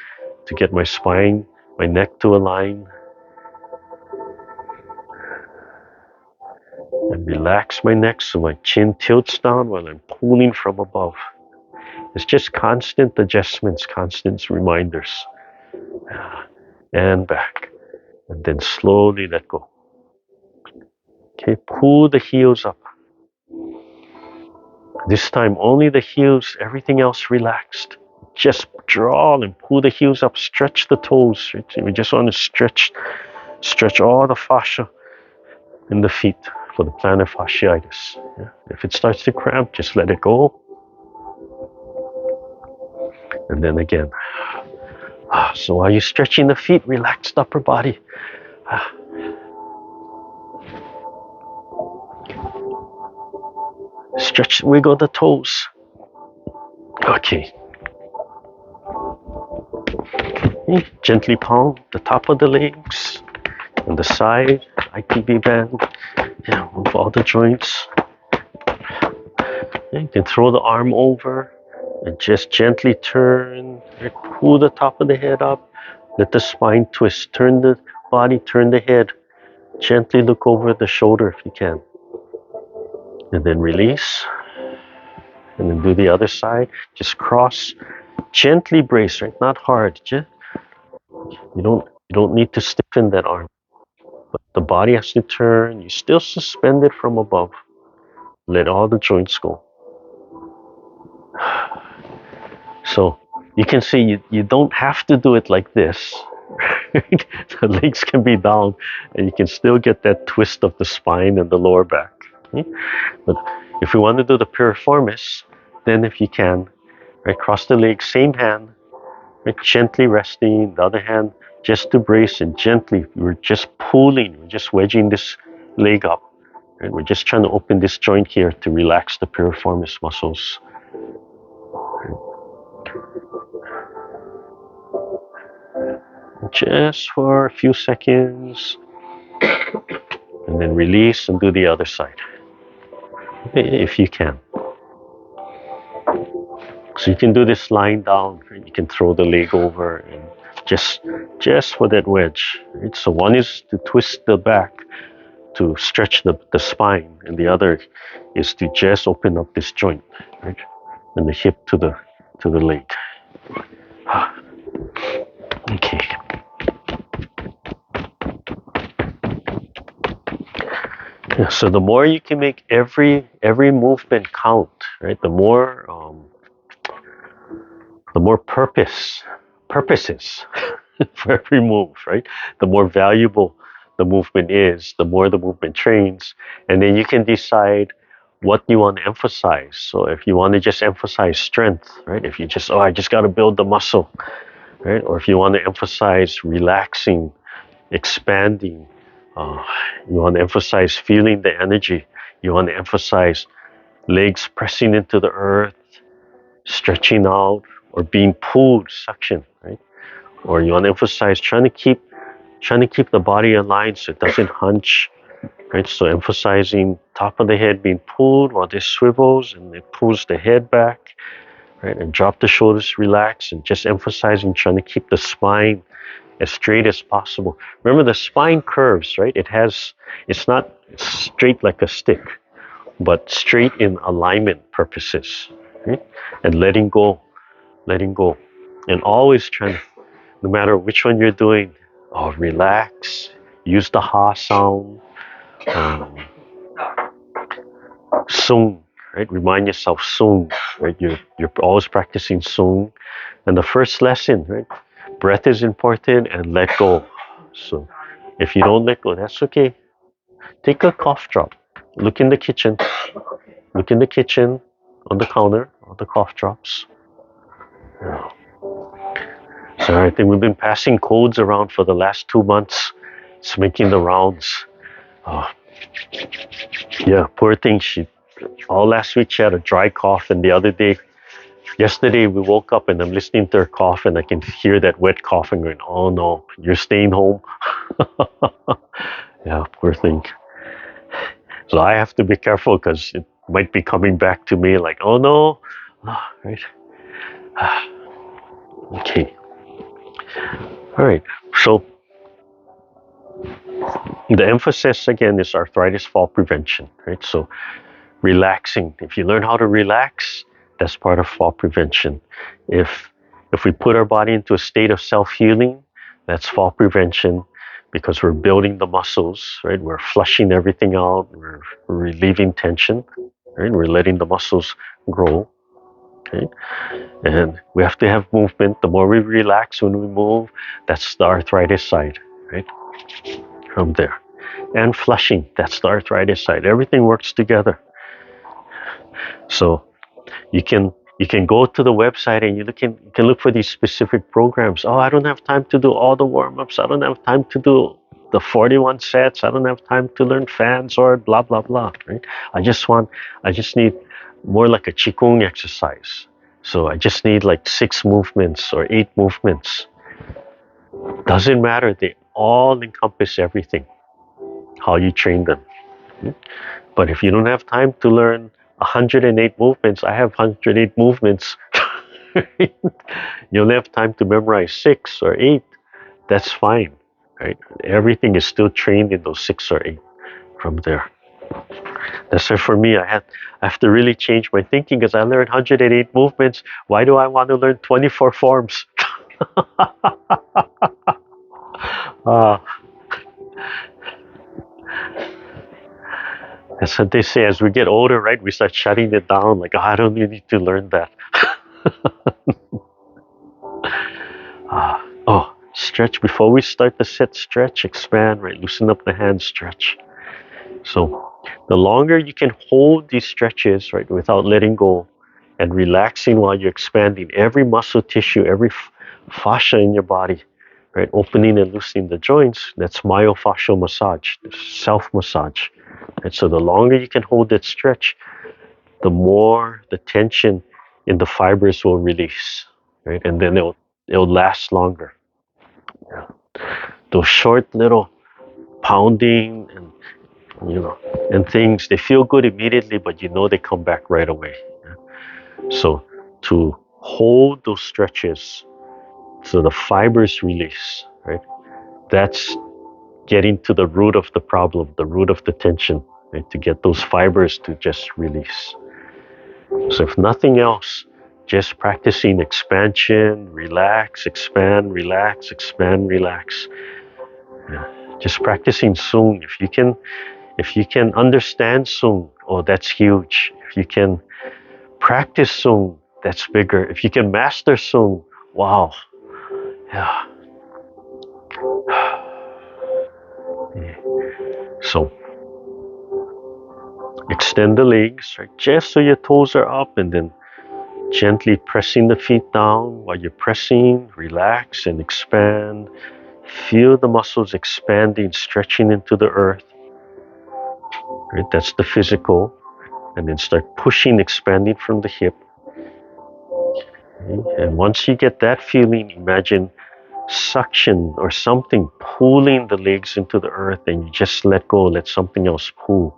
Speaker 1: to get my spine, my neck to align. And relax my neck so my chin tilts down while I'm pulling from above. It's just constant adjustments, constant reminders. And back. And then slowly let go. Okay, pull the heels up. This time only the heels, everything else relaxed. Just draw and pull the heels up, stretch the toes. Right? We just want to stretch all the fascia in the feet for the plantar fasciitis. Yeah? If it starts to cramp, just let it go. And then again. So while you're stretching the feet, relax the upper body. Stretch, wiggle the toes. Okay. Gently palm the top of the legs and the side, ITB band. Yeah, move all the joints. You can throw the arm over and just gently turn. Pull the top of the head up. Let the spine twist. Turn the body, turn the head. Gently look over the shoulder if you can. And then release. And then do the other side. Just cross. Gently brace, right? Not hard. Just, you don't need to stiffen that arm. But the body has to turn. You still suspend it from above. Let all the joints go. So you can see you don't have to do it like this. The legs can be down and you can still get that twist of the spine and the lower back. Okay? But if we want to do the piriformis, then if you can, right, cross the legs, same hand, right, gently resting, the other hand just to brace and gently, we're just pulling, we're just wedging this leg up. Right? We're just trying to open this joint here to relax the piriformis muscles. Just for a few seconds, and then release and do the other side, if you can. So you can do this lying down. You can throw the leg over and just for that wedge. Right? So one is to twist the back to stretch the spine, and the other is to just open up this joint, right, and the hip to the leg. Okay. Yeah, so the more you can make every movement count, right? The more purposes for every move, right? The more valuable the movement is, the more the movement trains, and then you can decide what you want to emphasize. So if you want to just emphasize strength, right? If you just, I just got to build the muscle, right? Or if you want to emphasize relaxing, expanding, you want to emphasize feeling the energy. You want to emphasize legs pressing into the earth, stretching out, or being pulled, suction, right? Or you want to emphasize trying to keep the body aligned so it doesn't hunch, right? So emphasizing top of the head being pulled while this swivels and it pulls the head back, right? And drop the shoulders, relax, and just emphasizing trying to keep the spine as straight as possible. Remember, the spine curves, right? It's not straight like a stick. but straight in alignment purposes, right? And letting go, and always trying, no matter which one you're doing, relax, use the ha sound, um, sung, right? Remind yourself sung, right? You're always practicing sung, and the first lesson, right? Breath is important and let go. So if you don't let go, that's okay. Take a cough drop. Look in the kitchen. Look in the kitchen on the counter, on the cough drops. Yeah. So I think we've been passing codes around for the last 2 months. It's making the rounds. Oh, yeah, poor thing. She all last week she had a dry cough, and yesterday we woke up and I'm listening to her cough, and I can hear that wet coughing going. Oh no, you're staying home. Yeah, poor thing. So I have to be careful because it might be coming back to me like, oh no. Right. Okay. All right. So the emphasis again is arthritis fall prevention, right? So relaxing. If you learn how to relax, that's part of fall prevention. If we put our body into a state of self-healing, that's fall prevention because we're building the muscles, right? We're flushing everything out, we're relieving tension, right? We're letting the muscles grow. Okay. And we have to have movement. The more we relax when we move, that's the arthritis side, right? From there. And flushing, that's the arthritis side. Everything works together. So you can go to the website and you can look for these specific programs. Oh, I don't have time to do all the warm-ups. I don't have time to do the 41 sets. I don't have time to learn fans or blah blah blah, right? I just need more like a Qigong exercise. So I just need like 6 movements or 8 movements. Doesn't matter. They all encompass everything, how you train them. But if you don't have time to learn 108 movements, I have 108 movements. You only have time to memorize 6 or 8. That's fine, right? Everything is still trained in those 6 or 8 from there. That's why for me, I have to really change my thinking because I learned 108 movements. Why do I want to learn 24 forms? uh, that's what they say. As we get older, right, we start shutting it down. Like, oh, I don't need to learn that. Stretch before we start the set. Stretch, expand, right? Loosen up the hands, stretch. So the longer you can hold these stretches, right, without letting go and relaxing while you're expanding every muscle tissue, every fascia in your body, right, opening and loosening the joints, that's myofascial massage, self-massage. And so the longer you can hold that stretch, the more the tension in the fibers will release, right? And then it'll last longer. Yeah. Those short little pounding and things, they feel good immediately, but they come back right away. So to hold those stretches so the fibers release, right? That's getting to the root of the problem, the root of the tension, right? To get those fibers to just release. So if nothing else, just practicing expansion, relax, expand, relax, expand, relax. Yeah. Just practicing Sung. If you can understand Sung, oh, that's huge. If you can practice Sung, that's bigger. If you can master Sung, wow. Yeah. So extend the legs, right? Just so your toes are up, and then gently pressing the feet down. While you're pressing, relax and expand. Feel the muscles expanding, stretching into the earth. Right? That's the physical. And then start pushing, expanding from the hip. Okay? And once you get that feeling, imagine suction or something pulling the legs into the earth, and you just let go, let something else pull.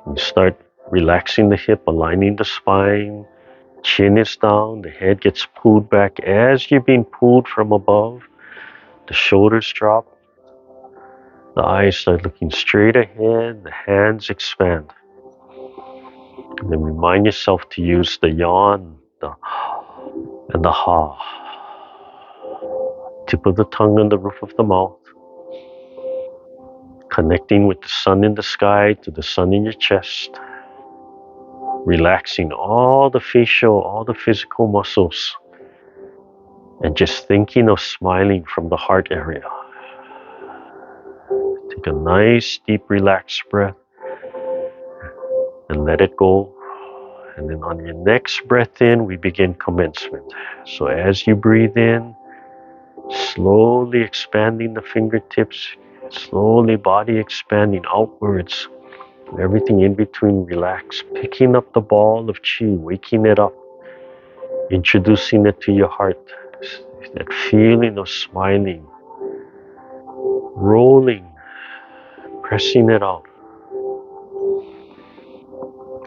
Speaker 1: You start relaxing the hip, aligning the spine, chin is down, the head gets pulled back as you're being pulled from above, the shoulders drop, the eyes start looking straight ahead, the hands expand. And then remind yourself to use the yawn and the ha. Tip of the tongue on the roof of the mouth. Connecting with the sun in the sky to the sun in your chest. Relaxing all the facial, all the physical muscles. And just thinking of smiling from the heart area. Take a nice, deep, relaxed breath. And let it go. And then on your next breath in, we begin commencement. So as you breathe in, slowly expanding the fingertips, slowly body expanding outwards. Everything in between relax, picking up the ball of chi, waking it up, introducing it to your heart. That feeling of smiling, rolling, pressing it out.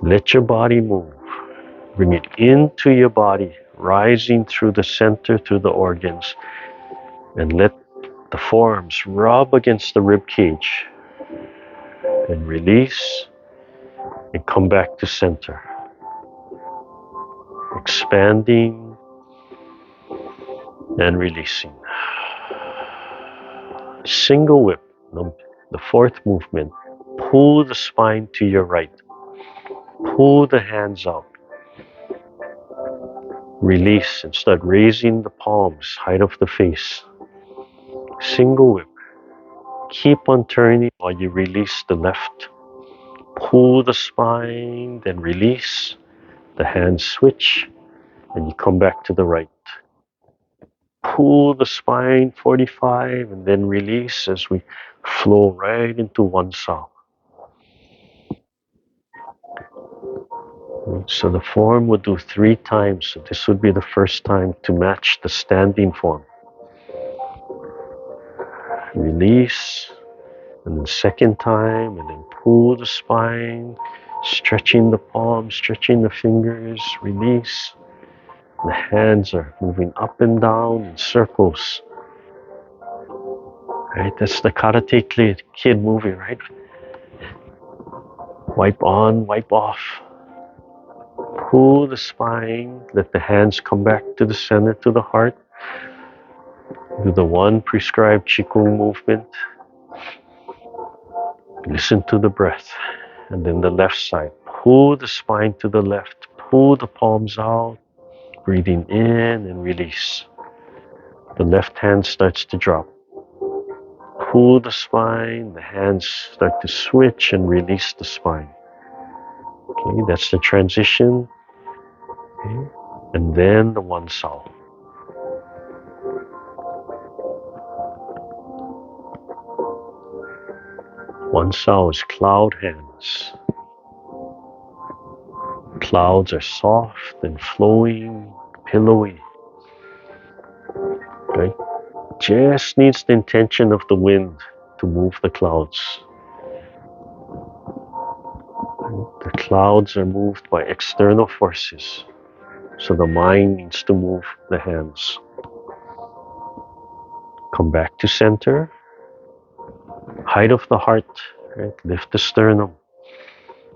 Speaker 1: Let your body move. Bring it into your body, rising through the center, through the organs, and let the forearms rub against the rib cage. And release and come back to center. Expanding and releasing. Single whip, the fourth movement. Pull the spine to your right. Pull the hands out. Release and start raising the palms, height of the face. Single whip. Keep on turning while you release the left. Pull the spine, then release. The hands switch, and you come back to the right. Pull the spine 45 and then release as we flow right into one sound. So the form would do 3 times. So this would be the first time to match the standing form. Release, and then second time, and then pull the spine, stretching the palms, stretching the fingers, release. The hands are moving up and down in circles. Right, that's the Karate Kid movie, right? Wipe on, wipe off. Pull the spine, let the hands come back to the center, to the heart. Do the one prescribed Qigong movement. Listen to the breath. And then the left side. Pull the spine to the left. Pull the palms out. Breathing in and release. The left hand starts to drop. Pull the spine. The hands start to switch and release the spine. Okay, that's the transition. Okay. And then the one soul. One soul is cloud hands. Clouds are soft and flowing, pillowy. Okay? Just needs the intention of the wind to move the clouds. The clouds are moved by external forces. So the mind needs to move the hands. Come back to center. Height of the heart. Right? Lift the sternum.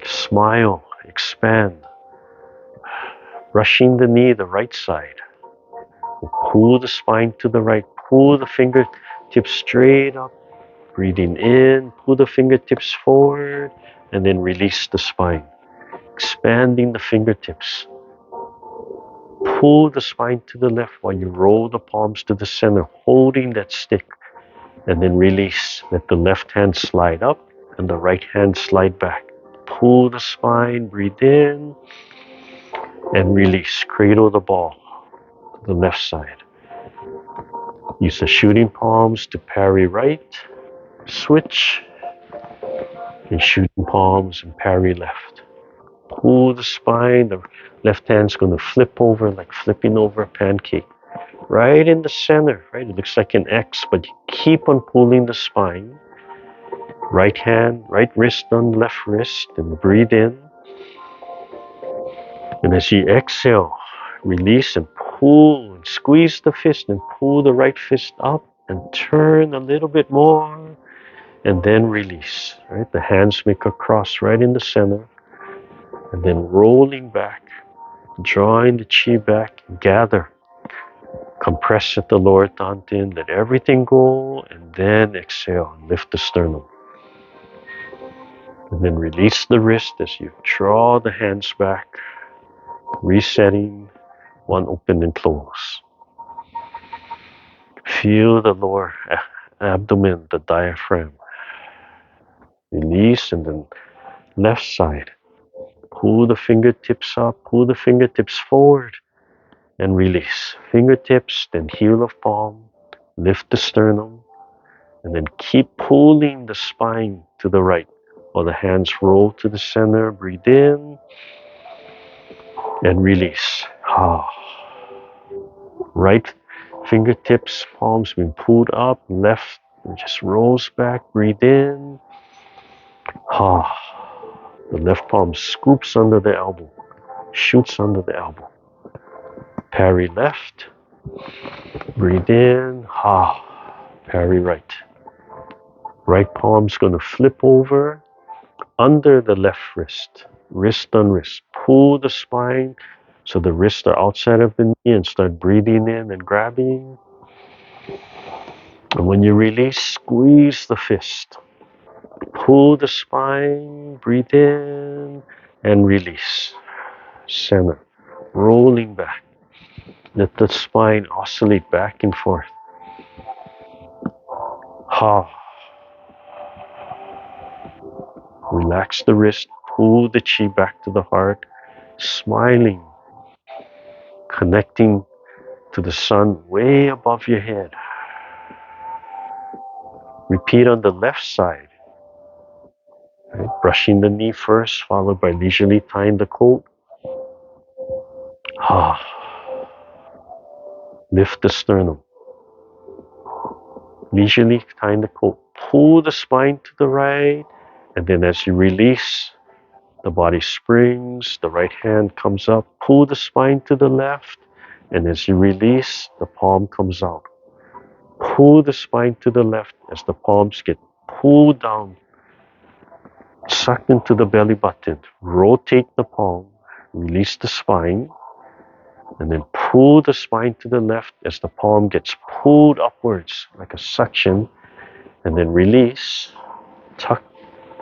Speaker 1: Smile. Expand. Brushing the knee, the right side. Pull the spine to the right. Pull the fingertips straight up. Breathing in. Pull the fingertips forward. And then release the spine. Expanding the fingertips. Pull the spine to the left while you roll the palms to the center, holding that stick. And then release. Let the left hand slide up and the right hand slide back. Pull the spine, breathe in, and release. Cradle the ball to the left side. Use the shooting palms to parry right, switch, and shooting palms and parry left. Pull the spine, the left hand's going to flip over like flipping over a pancake. Right in the center, right? It looks like an X, but you keep on pulling the spine. Right hand, right wrist on left wrist, and breathe in. And as you exhale, release and pull and squeeze the fist and pull the right fist up and turn a little bit more and then release. Right? The hands make a cross right in the center. And then rolling back, drawing the chi back, gather. Compress at the lower dantian, let everything go, and then exhale, lift the sternum. And then release the wrist as you draw the hands back, resetting, one open and close. Feel the lower abdomen, the diaphragm. Release, and then left side. Pull the fingertips up, pull the fingertips forward, and release. Fingertips, then heel of palm, lift the sternum, and then keep pulling the spine to the right while the hands roll to the center. Breathe in and release. Right fingertips, palms being pulled up, left just rolls back. Breathe in. The left palm scoops under the elbow, shoots under the elbow. Parry left. Breathe in. Parry right. Right palm's going to flip over under the left wrist. Wrist on wrist. Pull the spine so the wrists are outside of the knee and start breathing in and grabbing. And when you release, squeeze the fist. Pull the spine, breathe in, and release. Center. Rolling back. Let the spine oscillate back and forth. Relax the wrist. Pull the chi back to the heart. Smiling. Connecting to the sun way above your head. Repeat on the left side. Right? Brushing the knee first, followed by leisurely tying the coat. Lift the sternum. Leisurely tying the coat. Pull the spine to the right, and then as you release, the body springs, the right hand comes up. Pull the spine to the left, and as you release, the palm comes out. Pull the spine to the left as the palms get pulled down, sucked into the belly button. Rotate the palm, release the spine, and then pull the spine to the left as the palm gets pulled upwards like a suction, and then release. Tuck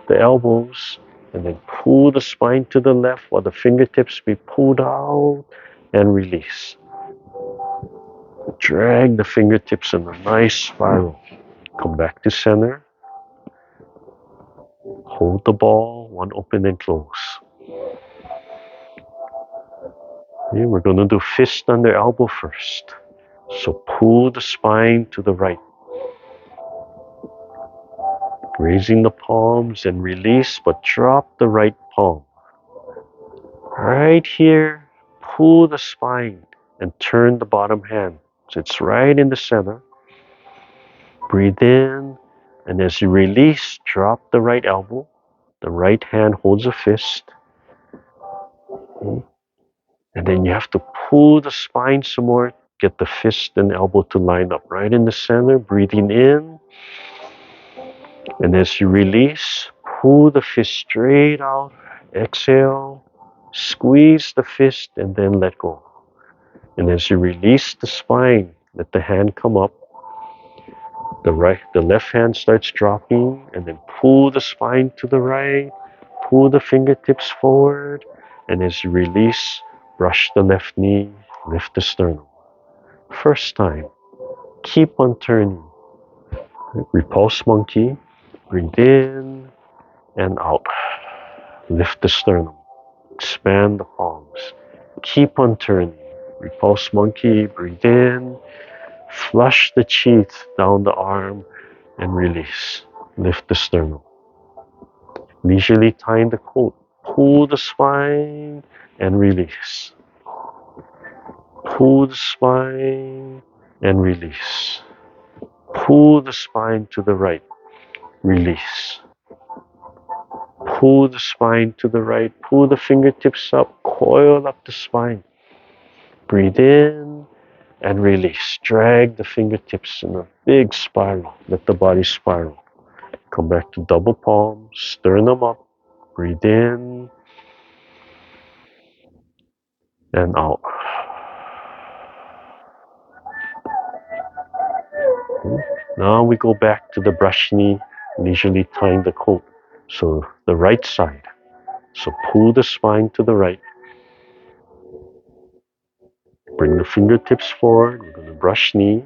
Speaker 1: the elbows, and then pull the spine to the left while the fingertips be pulled out, and release. Drag the fingertips in a nice spiral. Come back to center. Hold the ball, one open and close. Okay, we're going to do fist under elbow first. So pull the spine to the right. Raising the palms and release, but drop the right palm. Right here, pull the spine and turn the bottom hand. So it's right in the center. Breathe in, and as you release, drop the right elbow. The right hand holds a fist. Okay. And then you have to pull the spine some more, get the fist and elbow to line up right in the center. Breathing in, and as you release, pull the fist straight out. Exhale, squeeze the fist, and then let go. And as you release the spine, let the hand come up. The left hand starts dropping, and then pull the spine to the right. Pull the fingertips forward, and as you release, brush the left knee, lift the sternum. First time, keep on turning. Repulse monkey, breathe in and out. Lift the sternum, expand the palms. Keep on turning. Repulse monkey, breathe in, flush the chi down the arm and release. Lift the sternum. Leisurely tying the coat. Pull the spine and release. Pull the spine and release. Pull the spine to the right. Release. Pull the spine to the right. Pull the fingertips up. Coil up the spine. Breathe in and release. Drag the fingertips in a big spiral. Let the body spiral. Come back to double palms. Sternum up. Breathe in and out. Now we go back to the brush knee, leisurely tying the coat. So the right side. So pull the spine to the right. Bring the fingertips forward. We're going to brush knee.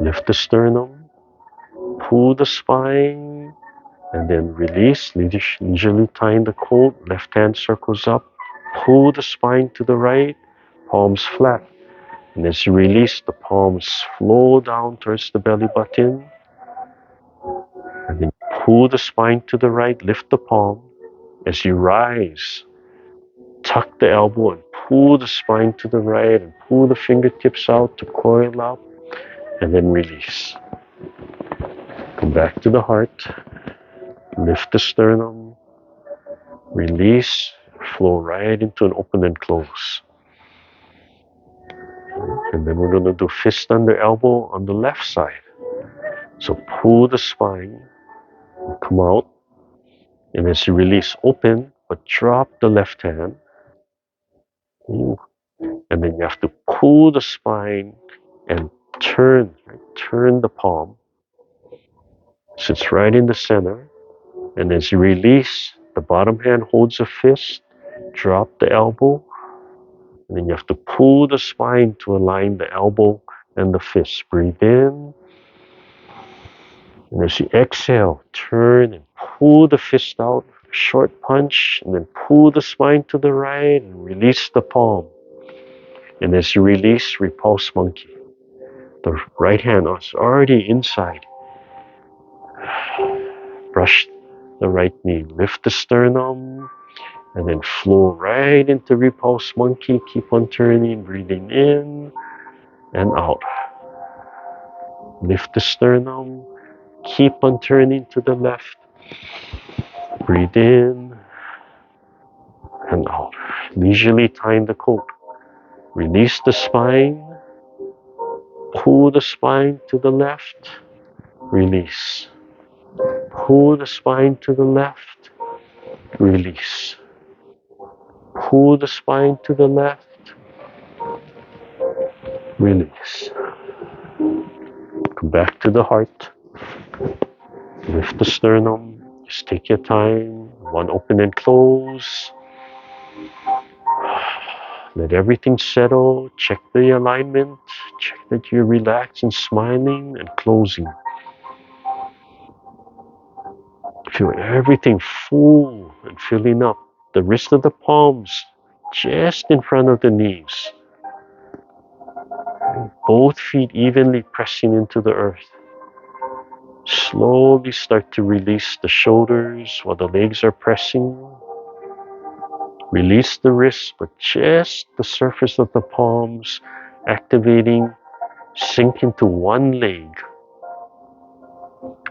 Speaker 1: Lift the sternum. Pull the spine. And then release, leisurely tying the coat. Left hand circles up. Pull the spine to the right. Palms flat. And as you release, the palms flow down towards the belly button. And then pull the spine to the right. Lift the palm. As you rise, tuck the elbow and pull the spine to the right and pull the fingertips out to coil up and then release. Come back to the heart. Lift the sternum. Release. Flow right into an open and close. And then we're going to do fist under elbow on the left side. So pull the spine. Come out. And as you release, open, but drop the left hand. And then you have to pull the spine and turn the palm. Sits right in the center. And as you release, the bottom hand holds a fist. Drop the elbow. And then you have to pull the spine to align the elbow and the fist. Breathe in. And as you exhale, turn and pull the fist out. Short punch. And then pull the spine to the right and release the palm. And as you release, repulse monkey. The right hand is already inside. Brush the right knee. Lift the sternum. And then flow right into repulse monkey. Keep on turning, breathing in and out. Lift the sternum. Keep on turning to the left. Breathe in and out. Leisurely tying the coat. Release the spine. Pull the spine to the left. Release. Pull the spine to the left. Release. Pull the spine to the left. Release. Come back to the heart. Lift the sternum. Just take your time. One open and close. Let everything settle. Check the alignment. Check that you're relaxed and smiling and closing. Feel everything full and filling up. The wrist of the palms just in front of the knees. Both feet evenly pressing into the earth. Slowly start to release the shoulders while the legs are pressing. Release the wrists, but just the surface of the palms activating. Sink into one leg.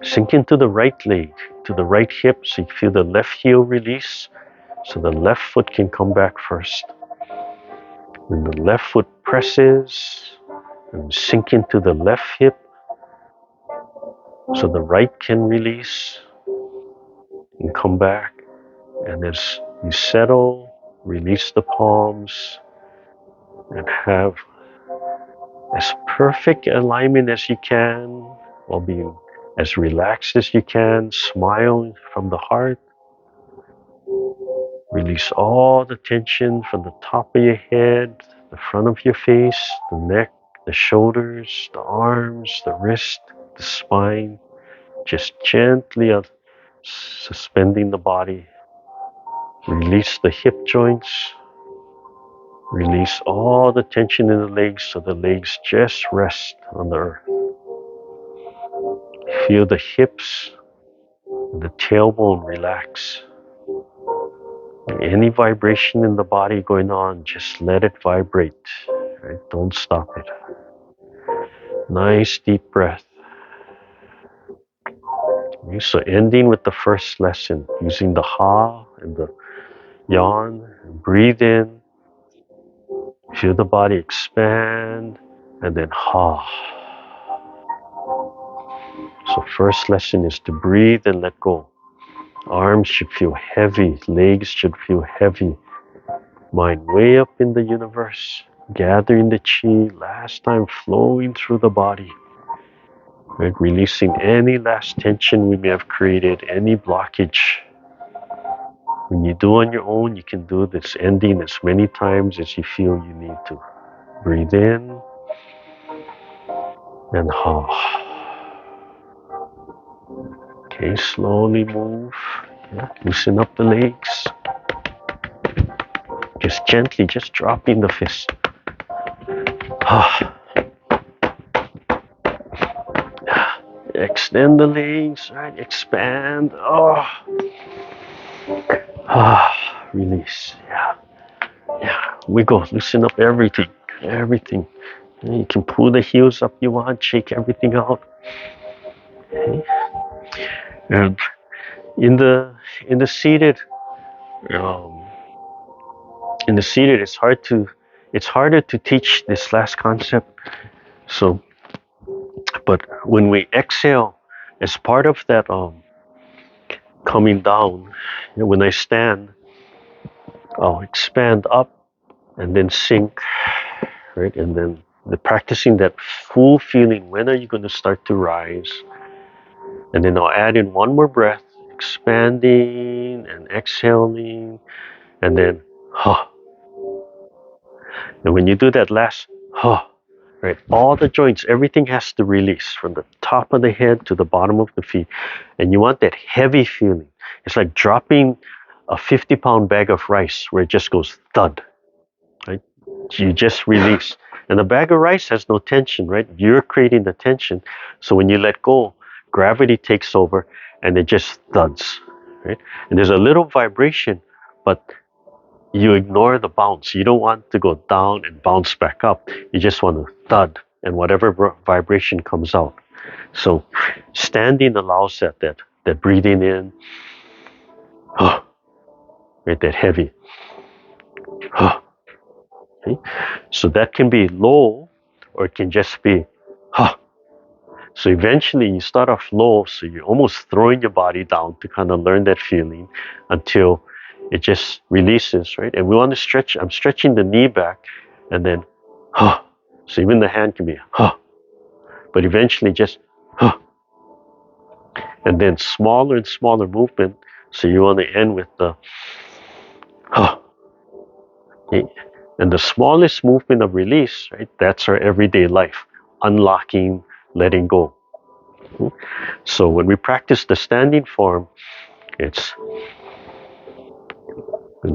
Speaker 1: Sink into the right leg, to the right hip, so you feel the left heel release, so the left foot can come back first. Then the left foot presses, and sink into the left hip, so the right can release and come back. And as you settle, release the palms and have as perfect alignment as you can while being as relaxed as you can. Smile from the heart. Release all the tension from the top of your head, the front of your face, the neck, the shoulders, the arms, the wrist, the spine. Just gently suspending the body. Release the hip joints. Release all the tension in the legs so the legs just rest on the earth. Feel the hips and the tailbone relax. Any vibration in the body going on, just let it vibrate. Right? Don't stop it. Nice deep breath. Okay, so ending with the first lesson, using the ha and the yawn. Breathe in. Feel the body expand, and then ha. So first lesson is to breathe and let go. Arms should feel heavy, legs should feel heavy. Mind way up in the universe, gathering the chi, last time flowing through the body, right? Releasing any last tension we may have created, any blockage. When you do on your own, you can do this ending as many times as you feel you need to. Breathe in and Okay, slowly move. Yeah. Loosen up the legs. Just gently, just dropping the fist. Extend the legs, right? Expand. Release. Yeah. Yeah. Wiggle. Loosen up everything. Everything. You can pull the heels up you want, shake everything out. Okay. And in the seated, um, it's harder to teach this last concept. So, but when we exhale, as part of that coming down, when I stand, I'll expand up and then sink, right? And then the practicing that full feeling. When are you going to start to rise? And then I'll add in one more breath, expanding and exhaling, and then And when you do that last right, all the joints, everything has to release from the top of the head to the bottom of the feet. And you want that heavy feeling. It's like dropping a 50-pound bag of rice where it just goes thud, right? You just release. And the bag of rice has no tension, right? You're creating the tension. So when you let go, gravity takes over and it just thuds, right? And there's a little vibration, but you ignore the bounce. You don't want to go down and bounce back up. You just want to thud and whatever vibration comes out. So standing allows that breathing in, right, that heavy. Okay? So that can be low or it can just be So eventually you start off low, so you're almost throwing your body down to kind of learn that feeling until it just releases, right? And we want to stretch. I'm stretching the knee back and then so even the hand can be but eventually just and then smaller and smaller movement. So you want to end with the okay? And the smallest movement of release, right? That's our everyday life, unlocking, letting go. So when we practice the standing form, it's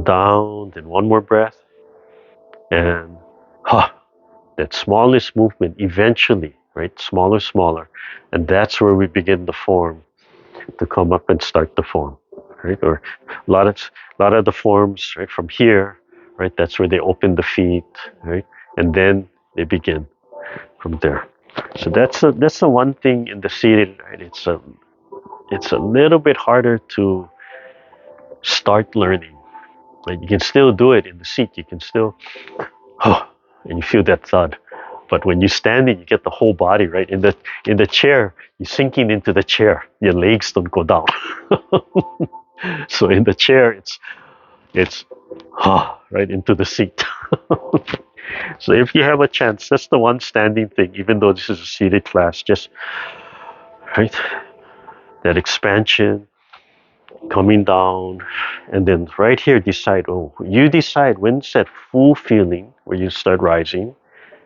Speaker 1: down, then one more breath, and that smallest movement eventually, right? Smaller, smaller. And that's where we begin the form to come up and start the form, right? Or a lot of the forms, right, from here, right? That's where they open the feet, right? And then they begin from there. So that's the one thing in the seated, right? It's a little bit harder to start learning. Right? You can still do it in the seat. You can still, and you feel that thud. But when you're standing, you get the whole body, right? In the chair, you're sinking into the chair. Your legs don't go down. So in the chair, it's right into the seat. So if you have a chance, that's the one standing thing. Even though this is a seated class, just right that expansion, coming down, and then right here you decide when's that full feeling where you start rising,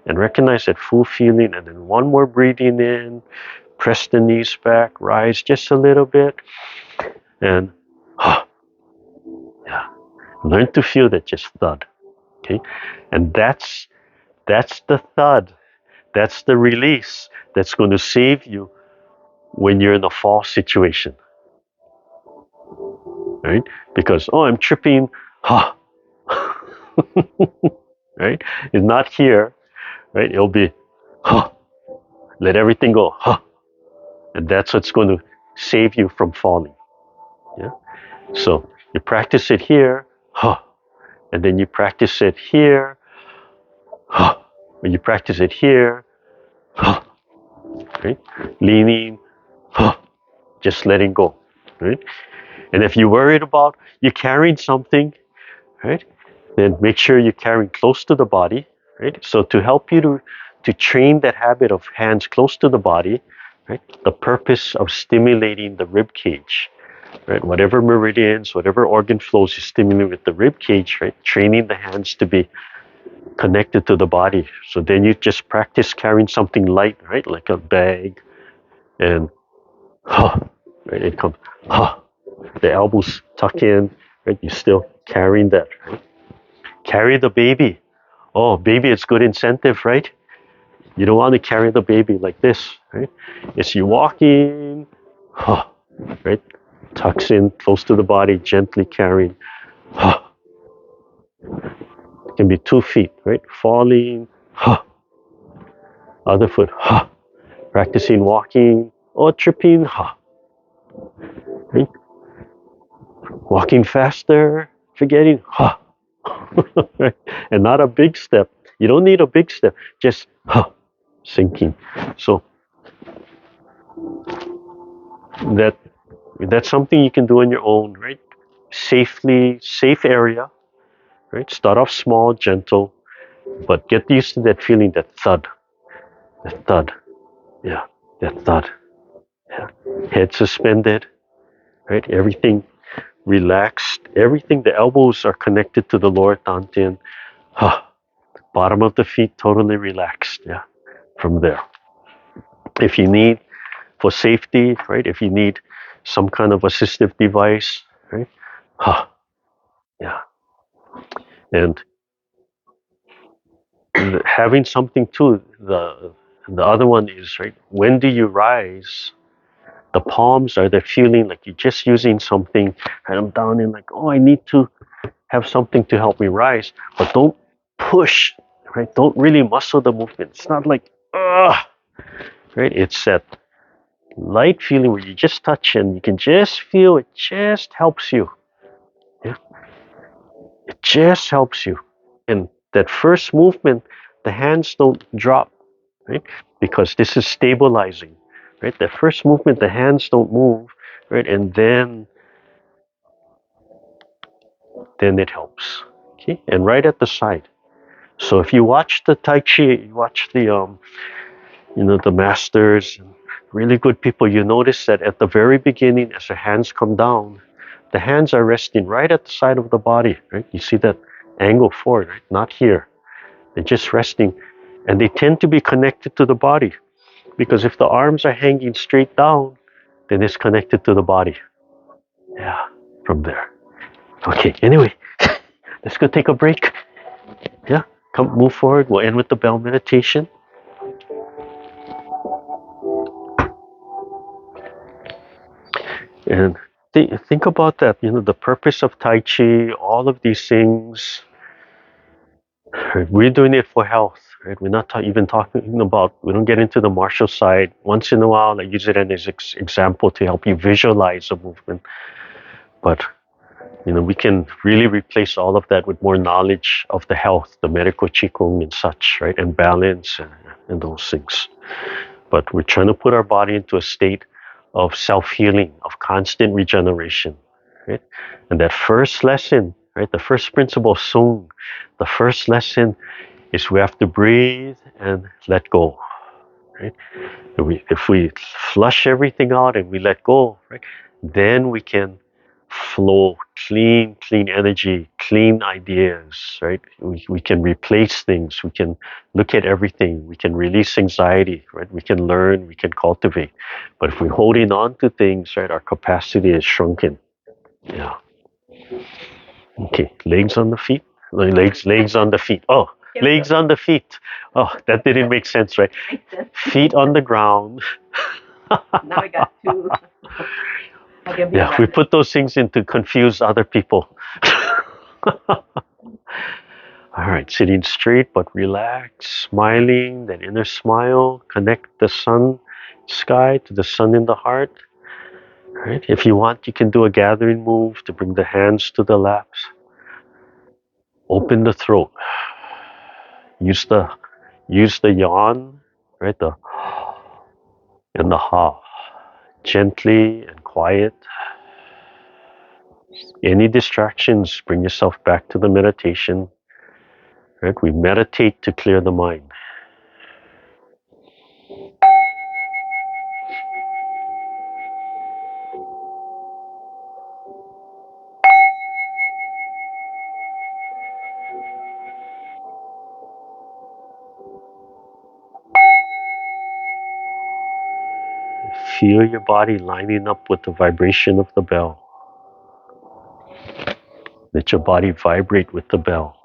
Speaker 1: and recognize that full feeling, and then one more breathing in, press the knees back, rise just a little bit, and yeah, learn to feel that just thud. Okay, and that's the thud, that's the release that's going to save you when you're in a fall situation, right? Because I'm tripping, right? It's not here, right? It'll be, let everything go, and that's what's going to save you from falling. Yeah. So you practice it here, and then you practice it here, when you practice it here, right? Leaning, just letting go, right? And if you're worried about you carrying something, right? Then make sure you're carrying close to the body, right? So to help you to train that habit of hands close to the body, right? The purpose of stimulating the rib cage, right? Whatever meridians, whatever organ flows you stimulate with the rib cage, right? Training the hands to be connected to the body. So then you just practice carrying something light, right? Like a bag, and right? It comes, the elbows tuck in, right? You're still carrying that, right? Carry the baby. Oh, baby, it's good incentive, right? You don't want to carry the baby like this, right? It's you walking, right? Tucks in close to the body, gently carrying. It can be 2 feet, right? Falling, other foot, practicing walking or tripping, right? Walking faster, forgetting, right? And not a big step. You don't need a big step, just sinking. So that that's something you can do on your own, right? Safely, safe area, right? Start off small, gentle, but get used to that feeling, that thud, yeah, that thud, yeah. Head suspended, right? Everything relaxed, everything. The elbows are connected to the lower dantian. Bottom of the feet totally relaxed, yeah. From there, if you need for safety, right? If you need some kind of assistive device, right? Yeah, and having something too. The other one is, right, when do you rise? The palms are the feeling like you're just using something, and I'm down in like, oh, I need to have something to help me rise, but don't push, right? Don't really muscle the movement. It's not like right? It's that light feeling where you just touch and you can just feel it just helps you. Yeah, it just helps you. And that first movement, the hands don't drop, right? Because this is stabilizing, right? The first movement, the hands don't move, right? And then it helps. Okay, and right at the side. So if you watch the Tai Chi, you watch the the masters, really good people, you notice that at the very beginning, as the hands come down, the hands are resting right at the side of the body, right? You see that angle forward, right? Not here. They're just resting, and they tend to be connected to the body, because if the arms are hanging straight down, then it's connected to the body. Yeah, from there. Okay, anyway, let's go take a break. Yeah, come move forward. We'll end with the bell meditation. And think about that. The purpose of Tai Chi, all of these things, right? We're doing it for health, right? We're not even talking about, we don't get into the martial side. Once in a while, I use it as an example to help you visualize a movement. But, we can really replace all of that with more knowledge of the health, the medical Qigong and such, right? And balance and those things. But we're trying to put our body into a state of self-healing, of constant regeneration, right? And that first lesson, right? The first principle of Sung, the first lesson is we have to breathe and let go, right? If we flush everything out and we let go, right, then we can flow clean energy, clean ideas, right? We can replace things, we can look at everything, we can release anxiety, right? We can learn, we can cultivate. But if we're holding on to things, right, our capacity is shrunken. Yeah. Okay, legs on the feet. Legs on the feet. Oh, legs on the feet. Oh, that didn't make sense, right? Feet on the ground.
Speaker 2: Now I got two.
Speaker 1: Yeah, we put those things in to confuse other people. All right, sitting straight but relaxed, smiling, that inner smile. Connect the sun sky to the sun in the heart. All right, if you want, you can do a gathering move to bring the hands to the laps. Open the throat. Use the yawn, right? The and the ha. Gently and quiet. Any distractions, bring yourself back to the meditation. Right? We meditate to clear the mind. Feel your body lining up with the vibration of the bell. Let your body vibrate with the bell.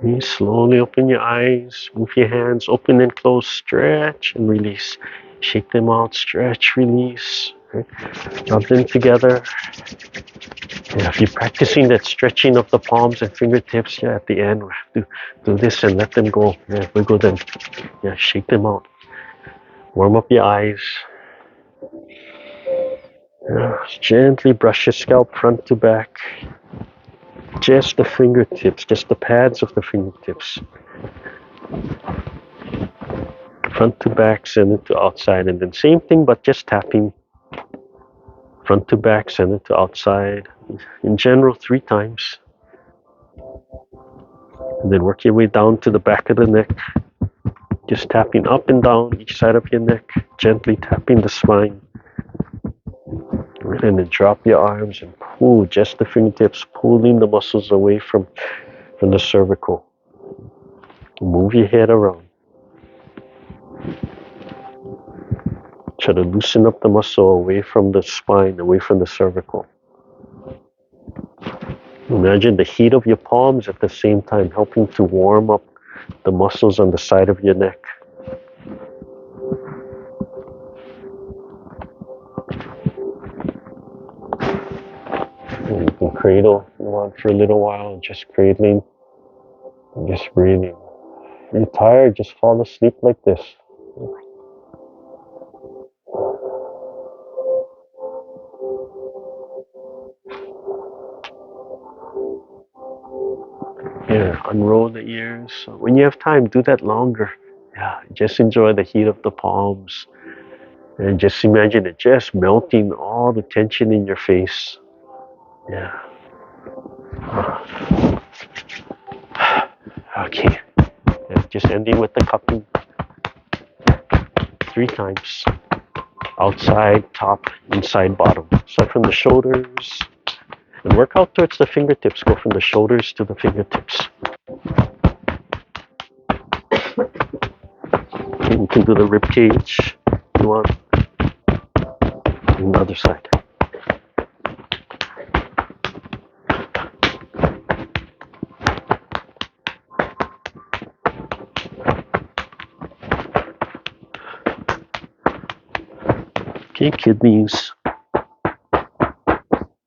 Speaker 1: You slowly open your eyes, move your hands, open and close, stretch and release. Shake them out, stretch, release. Right? Rub them together. Yeah, if you're practicing that stretching of the palms and fingertips, yeah, at the end we have to do this and let them go. Yeah, we go then. Yeah, shake them out. Warm up your eyes. Yeah, gently brush your scalp front to back. Just the fingertips, just the pads of the fingertips. Front to back, center to outside, and then same thing, but just tapping. Front to back, center to outside. In general, 3 times. And then work your way down to the back of the neck. Just tapping up and down each side of your neck, gently tapping the spine. And then drop your arms and pull just the fingertips, pulling the muscles away from the cervical. Move your head around. Try to loosen up the muscle away from the spine, away from the cervical. Imagine the heat of your palms at the same time helping to warm up the muscles on the side of your neck. And you can cradle if you want for a little while, just cradling, and just breathing. If you're tired, just fall asleep like this. Yeah, unroll the ears. When you have time, do that longer. Yeah, just enjoy the heat of the palms. And just imagine it just melting all the tension in your face. Yeah. Okay. Yeah, just ending with the cupping. 3 times. Outside, top, inside, bottom. Start from the shoulders. And work out towards the fingertips. Go from the shoulders to the fingertips. Okay, you can do the rib cage if you want. And the other side. Okay, kidneys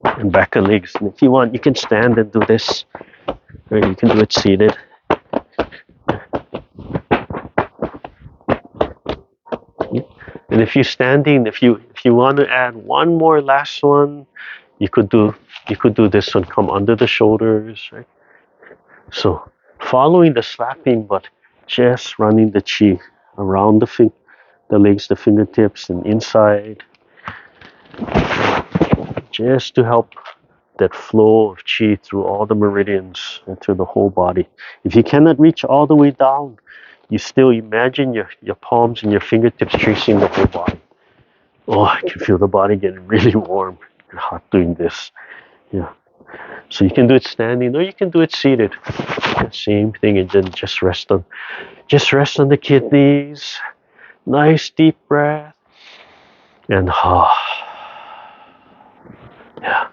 Speaker 1: and back of legs. And if you want, you can stand and do this. Or you can do it seated. And if you're standing, if you want to add one more last one, you could do this one. Come under the shoulders, right? So following the slapping, but just running the chi around the legs, the fingertips, and inside, just to help that flow of chi through all the meridians and through the whole body. If you cannot reach all the way down, you still imagine your palms and your fingertips tracing the whole body. Oh, I can feel the body getting really warm and hot doing this. Yeah. So you can do it standing or you can do it seated. Same thing, and then just rest on the kidneys. Nice deep breath. And yeah.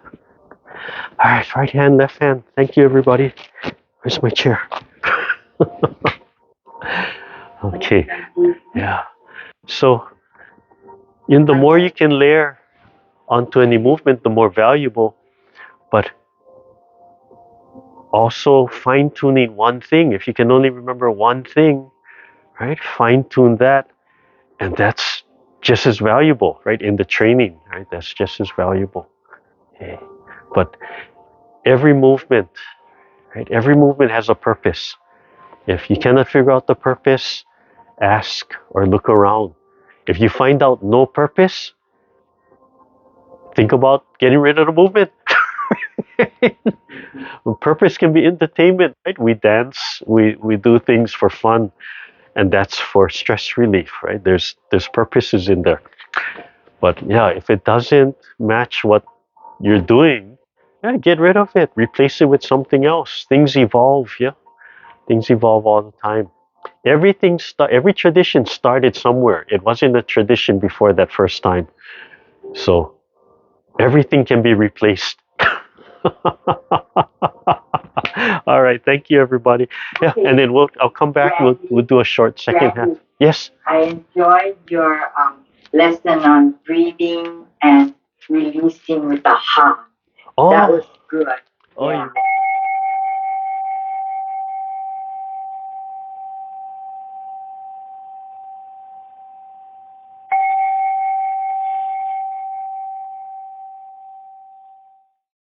Speaker 1: All right, right hand, left hand. Thank you, everybody. Where's my chair? Okay. Yeah. So, the more you can layer onto any movement, the more valuable. But also fine tuning one thing. If you can only remember one thing, right? Fine tune that, and that's just as valuable, right? In the training, right? That's just as valuable. Okay. But every movement, right? Every movement has a purpose. If you cannot figure out the purpose, ask or look around. If you find out no purpose, think about getting rid of the movement. Purpose can be entertainment, right? We dance, we do things for fun, and that's for stress relief, right? There's purposes in there. But yeah, if it doesn't match what you're doing, yeah, get rid of it. Replace it with something else. Things evolve, yeah. Things evolve all the time. Every tradition started somewhere. It wasn't a tradition before that first time. So everything can be replaced. All right, thank you, everybody. Yeah, okay. And then I'll come back. We'll do a short second half. Yes.
Speaker 2: I enjoyed your lesson on breathing and releasing with the ha.
Speaker 1: Oh.
Speaker 2: That was good.
Speaker 1: Oh,
Speaker 2: yeah.